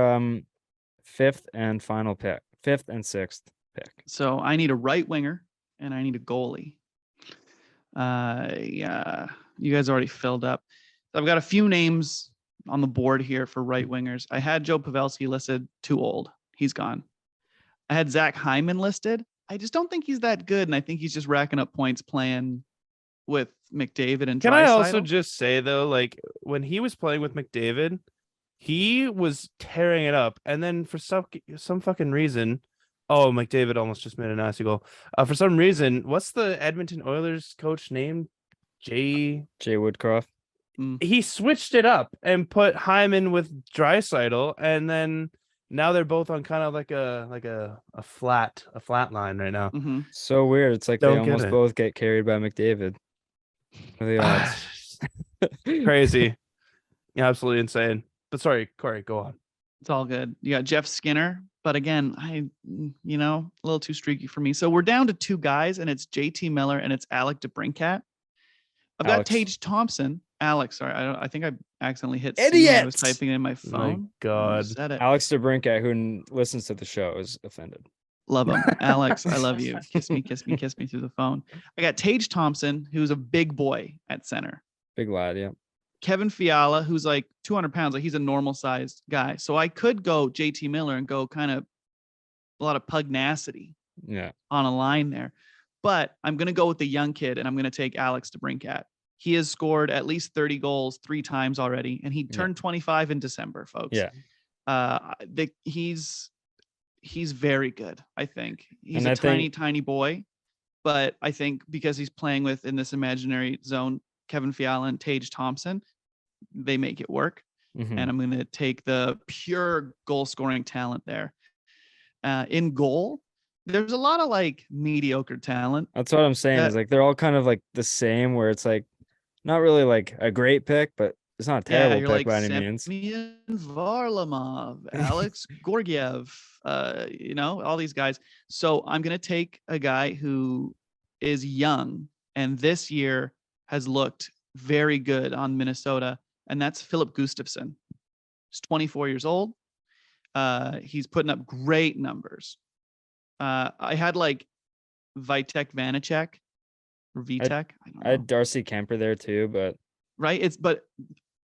5th and final pick, 5th and 6th pick. So I need a right winger and I need a goalie. Yeah, you guys already filled up. I've got a few names on the board here for right wingers. I had Joe Pavelski listed, too old. He's gone. I had Zach Hyman listed. I just don't think he's that good, and I think he's just racking up points playing with McDavid and Can I also Draisaitl. just say though, like when he was playing with McDavid, he was tearing it up, and then for some fucking reason, oh, McDavid almost just made a nasty goal. For some reason, what's the Edmonton Oilers coach name? Jay Woodcroft. He switched it up and put Hyman with Draisaitl, and then now they're both on kind of like a flat line right now. Mm-hmm. So weird. It's like Don't they get almost it. both get carried by McDavid. What are the odds? Crazy. Yeah, absolutely insane. But sorry, Corey, go on. It's all good. You got Jeff Skinner, but again, a little too streaky for me. So we're down to 2 guys, and it's JT Miller and it's Alec DeBrincat. I've got Alex. Tage Thompson. Alex, sorry, I think I accidentally hit C when Idiot! I was typing it in my phone. My God. Said it. Alex DeBrincat, who listens to the show, is offended. Love him. Alex, I love you. Kiss me, kiss me, kiss me through the phone. I got Tage Thompson, who's a big boy at center. Big lad, yeah. Kevin Fiala, who's like 200 pounds, like he's a normal sized guy. So I could go JT Miller and go kind of a lot of pugnacity Yeah. on a line there. But I'm going to go with the young kid, and I'm going to take Alex DeBrincat. He has scored at least 30 goals 3 times already, and he turned 25 in December, folks. Yeah. He's very good, I think. He's And a tiny boy, but I think because he's playing with, in this imaginary zone, Kevin Fiala and Tage Thompson, they make it work. Mhm. And I'm going to take the pure goal scoring talent there. In goal, there's a lot of like mediocre talent. That's what I'm saying. Is like they're all kind of like the same, where it's like not really like a great pick, but it's not a terrible you're pick like by any means. Semyon Varlamov, Alex Gorgiev, all these guys. So I'm going to take a guy who is young and this year has looked very good on Minnesota, and that's Philip Gustafsson. He's 24 years old. He's putting up great numbers. I had like Vitek Vanacek or Vitek. I had Darcy Kemper there too, but right. But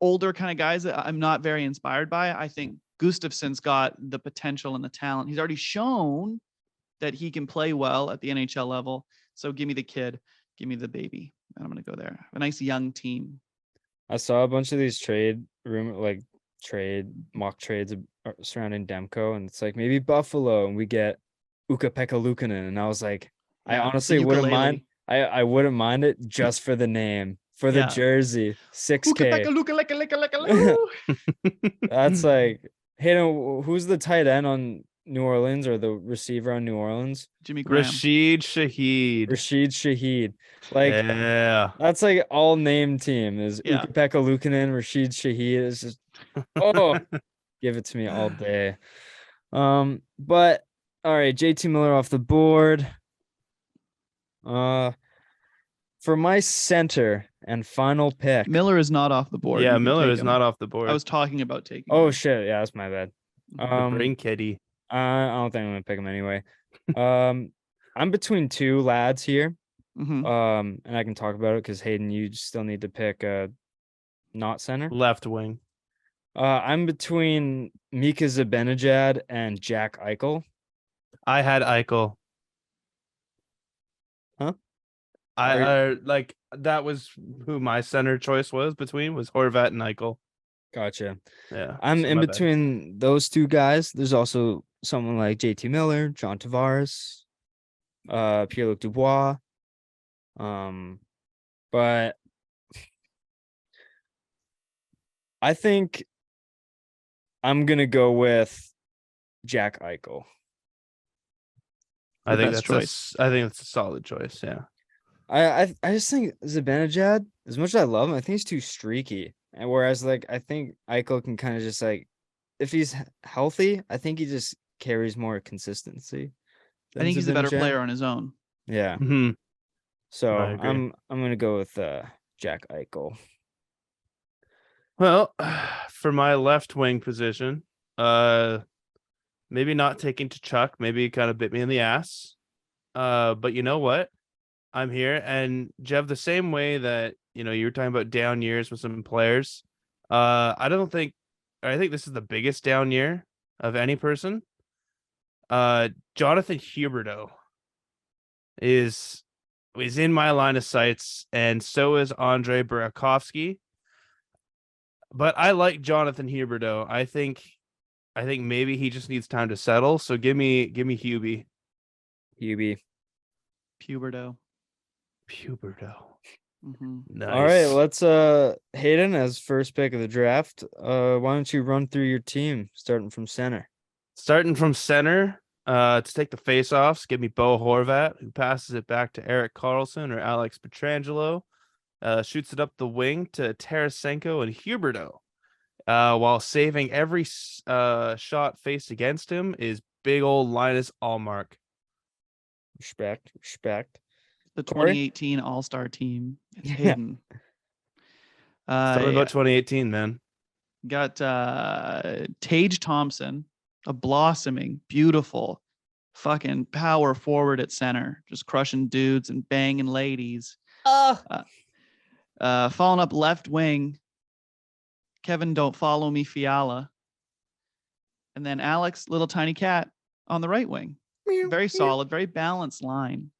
older kind of guys that I'm not very inspired by. I think Gustafsson's got the potential and the talent. He's already shown that he can play well at the NHL level. So give me the kid, give me the baby. And I'm going to go there. A nice young team. I saw a bunch of these mock trades surrounding Demko, and it's like maybe Buffalo, and we get Ukko-Pekka Luukkonen, and I was like, I honestly wouldn't mind. I wouldn't mind it just for the name, for the jersey, $6K. That's like, hey, who's the tight end on New Orleans, or the receiver on New Orleans? Jimmy Graham. Rashid Shaheed. Like, yeah, that's like all name team is Ukko-Pekka Luukkonen, Rashid Shaheed. It's just give it to me all day. But all right, JT Miller off the board. For my center and final pick, Miller is not off the board. Yeah, Miller is not off the board. I was talking about taking. Oh shit, yeah, that's my bad. The brain kitty. I don't think I'm gonna pick him anyway. I'm between 2 lads here. Mm-hmm. And I can talk about it because Hayden, you still need to pick a not center. Left wing. I'm between Mika Zibanejad and Jack Eichel. I had Eichel. Huh? I like that was who my center choice was Horvat and Eichel. Gotcha. Yeah. I'm in between those 2 guys. There's also someone like JT Miller, John Tavares, Pierre-Luc Dubois. But I think I'm gonna go with Jack Eichel. I think that's a solid choice. Yeah. I just think Zibanejad, as much as I love him, I think he's too streaky. And whereas like I think Eichel can kind of just like, if he's healthy, I think he just carries more consistency. I think he's a better player on his own. Yeah. Mm-hmm. So I'm gonna go with Jack Eichel. Well, for my left wing position, maybe not taking to Chuck, maybe kind of bit me in the ass. But you know what? I'm here, and Jeff, the same way that you were talking about down years with some players. I think this is the biggest down year of any person. Jonathan Huberdeau is in my line of sights, and so is Andre Burakovsky. But I like Jonathan Huberdeau. I think maybe he just needs time to settle. So give me Hubie. Hubie. Puberto. Nice. All right, let's Hayden as first pick of the draft. Why don't you run through your team starting from center? Starting from center, to take the face-offs, give me Bo Horvat, who passes it back to Erik Karlsson or Alex Pietrangelo. Shoots it up the wing to Tarasenko and Huberdeau. While saving every shot faced against him is big old Linus Allmark. Respect. The Cory? 2018 All-Star team. It's Hayden. Tell me about 2018, man. Got Tage Thompson, a blossoming, beautiful, fucking power forward at center, just crushing dudes and banging ladies. Falling up left wing, Kevin Don't Follow Me Fiala. And then Alex, little tiny cat, on the right wing. Very solid, very balanced line.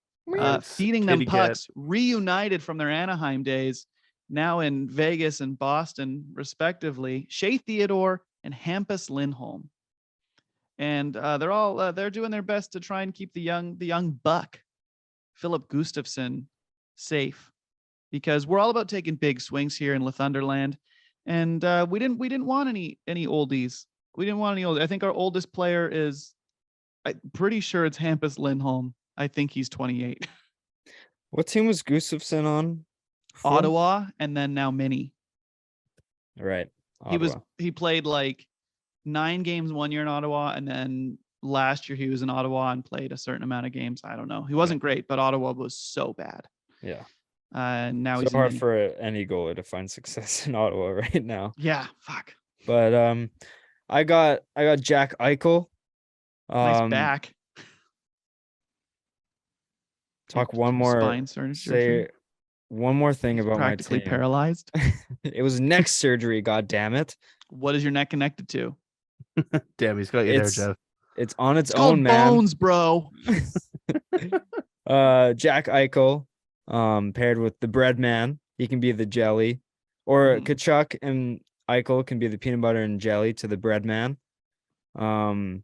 Feeding them Kitty pucks, reunited from their Anaheim days, now in Vegas and Boston, respectively, Shea Theodore and Hampus Lindholm. And they're doing their best to try and keep the young buck, Philip Gustafsson, safe, because we're all about taking big swings here in Lethunderland. And we didn't want any oldies. We didn't want any oldies. I think our oldest player is, I'm pretty sure it's Hampus Lindholm. I think he's 28. What team was Gustafsson on? Ottawa, and then now Mini. Right. He played like 9 games 1 year in Ottawa, and then last year he was in Ottawa and played a certain amount of games. I don't know. He wasn't great, but Ottawa was so bad. Yeah. Now so he's hard for any goalie to find success in Ottawa right now. Yeah, fuck. But I got Jack Eichel. Nice back. Talk one more. Spine surgery. Say one more thing about my Practically team. paralyzed. It was neck surgery. God damn it! What is your neck connected to? Damn, he's got you there, Jeff. It's on its called own, man. Bones, bro. Jack Eichel, paired with the bread man. He can be the jelly, or Kachuk and Eichel can be the peanut butter and jelly to the bread man. That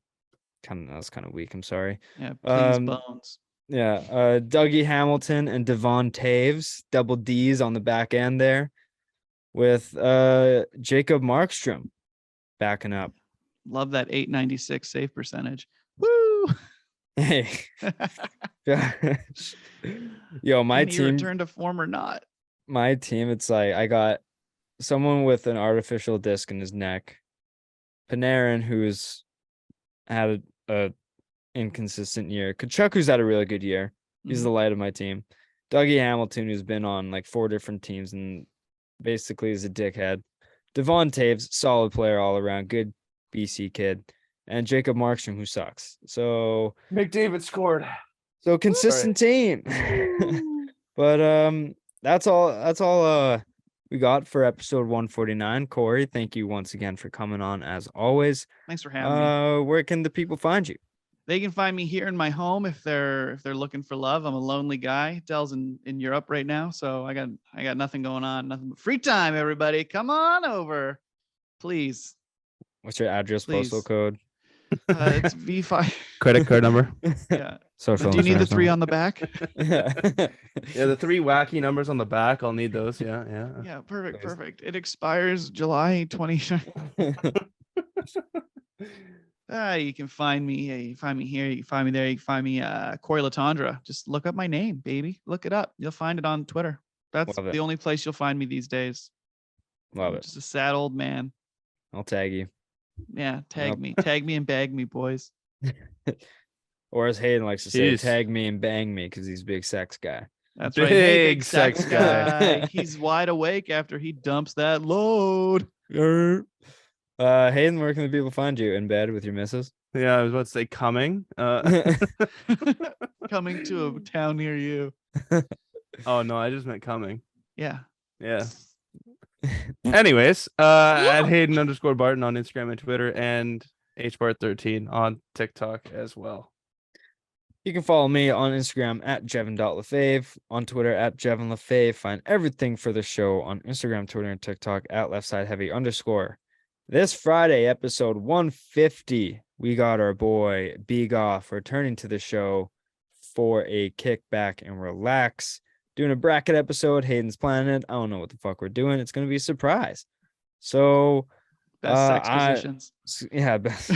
was kind of weak. I'm sorry. Yeah, please, Bones. Yeah, Dougie Hamilton and Devon Taves, double D's on the back end there, with Jacob Markstrom backing up. Love that 896 save percentage. Woo! Hey, yo, my Can he team return to form or not? My team, it's like I got someone with an artificial disc in his neck, Panarin, who's had a inconsistent year. Kachuk, who's had a really good year. He's the light of my team. Dougie Hamilton, who's been on like 4 different teams and basically is a dickhead. Devon Taves, solid player all around, good BC kid. And Jacob Markstrom, who sucks. So McDavid scored. So consistent team. But that's all we got for episode 149. Cory, thank you once again for coming on as always. Thanks for having me. Where can the people find you? They can find me here in my home if they're looking for love. I'm a lonely guy. Dell's in Europe right now, so I got nothing going on, nothing but free time. Everybody, come on over, please. What's your address, postal code? It's V5. Credit card number. Yeah. Social. Do you need the 3 on the back? Yeah, the 3 wacky numbers on the back. I'll need those. Yeah. Yeah, perfect. It expires July 20th. You can find me. You can find me here. You can find me there. You can find me Cory Letendre. Just look up my name, baby. Look it up. You'll find it on Twitter. That's the only place you'll find me these days. Love it. Just a sad old man. I'll tag you. Yeah, tag me and bag me, boys. Or as Hayden likes to say, tag me and bang me because he's a big sex guy. That's right. Hey, big sex guy. He's wide awake after he dumps that load. Hayden, where can the people find you? In bed with your missus? Yeah, I was about to say coming. Coming to a town near you. Oh no, I just meant coming. Yeah. Anyways, at Hayden_Barton on Instagram and Twitter, and HBart13 on TikTok as well. You can follow me on Instagram at Jevin.Lefave, on Twitter at JevinLefave. Find everything for the show on Instagram, Twitter, and TikTok at LeftsideHeavy_. This Friday, episode 150, we got our boy B Goff returning to the show for a kickback and relax. Doing a bracket episode. Hayden's planning it. I don't know what the fuck we're doing. It's going to be a surprise. So, Best sex positions. yeah, best.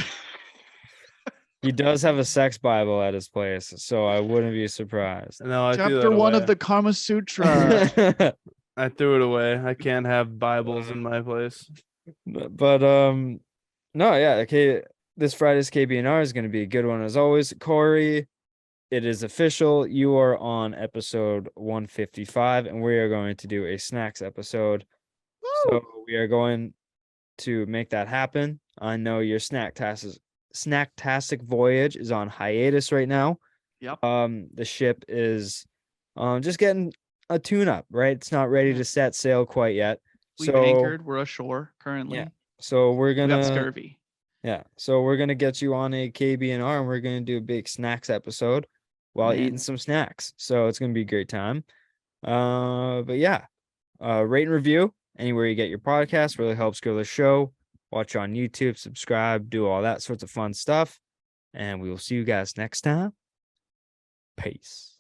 He does have a sex Bible at his place, so I wouldn't be surprised. No, I threw Chapter that 1 away. of the Kama Sutra. I threw it away. I can't have Bibles in my place. But no, yeah. Okay, this Friday's KBNR is going to be a good one as always. Cory, it is official. You are on episode 155, and we are going to do a snacks episode. So we are going to make that happen. I know your snacktastic voyage is on hiatus right now. Yep. The ship is just getting a tune-up, right? It's not ready to set sail quite yet. We've anchored. We're ashore currently. Yeah. So we're We got gonna scurvy. Yeah. So we're gonna get you on a KBNR and we're gonna do a big snacks episode while Man. eating some snacks. So it's gonna be a great time. But yeah. Rate and review anywhere you get your podcast really helps grow the show. Watch on YouTube, subscribe, do all that sorts of fun stuff. And we will see you guys next time. Peace.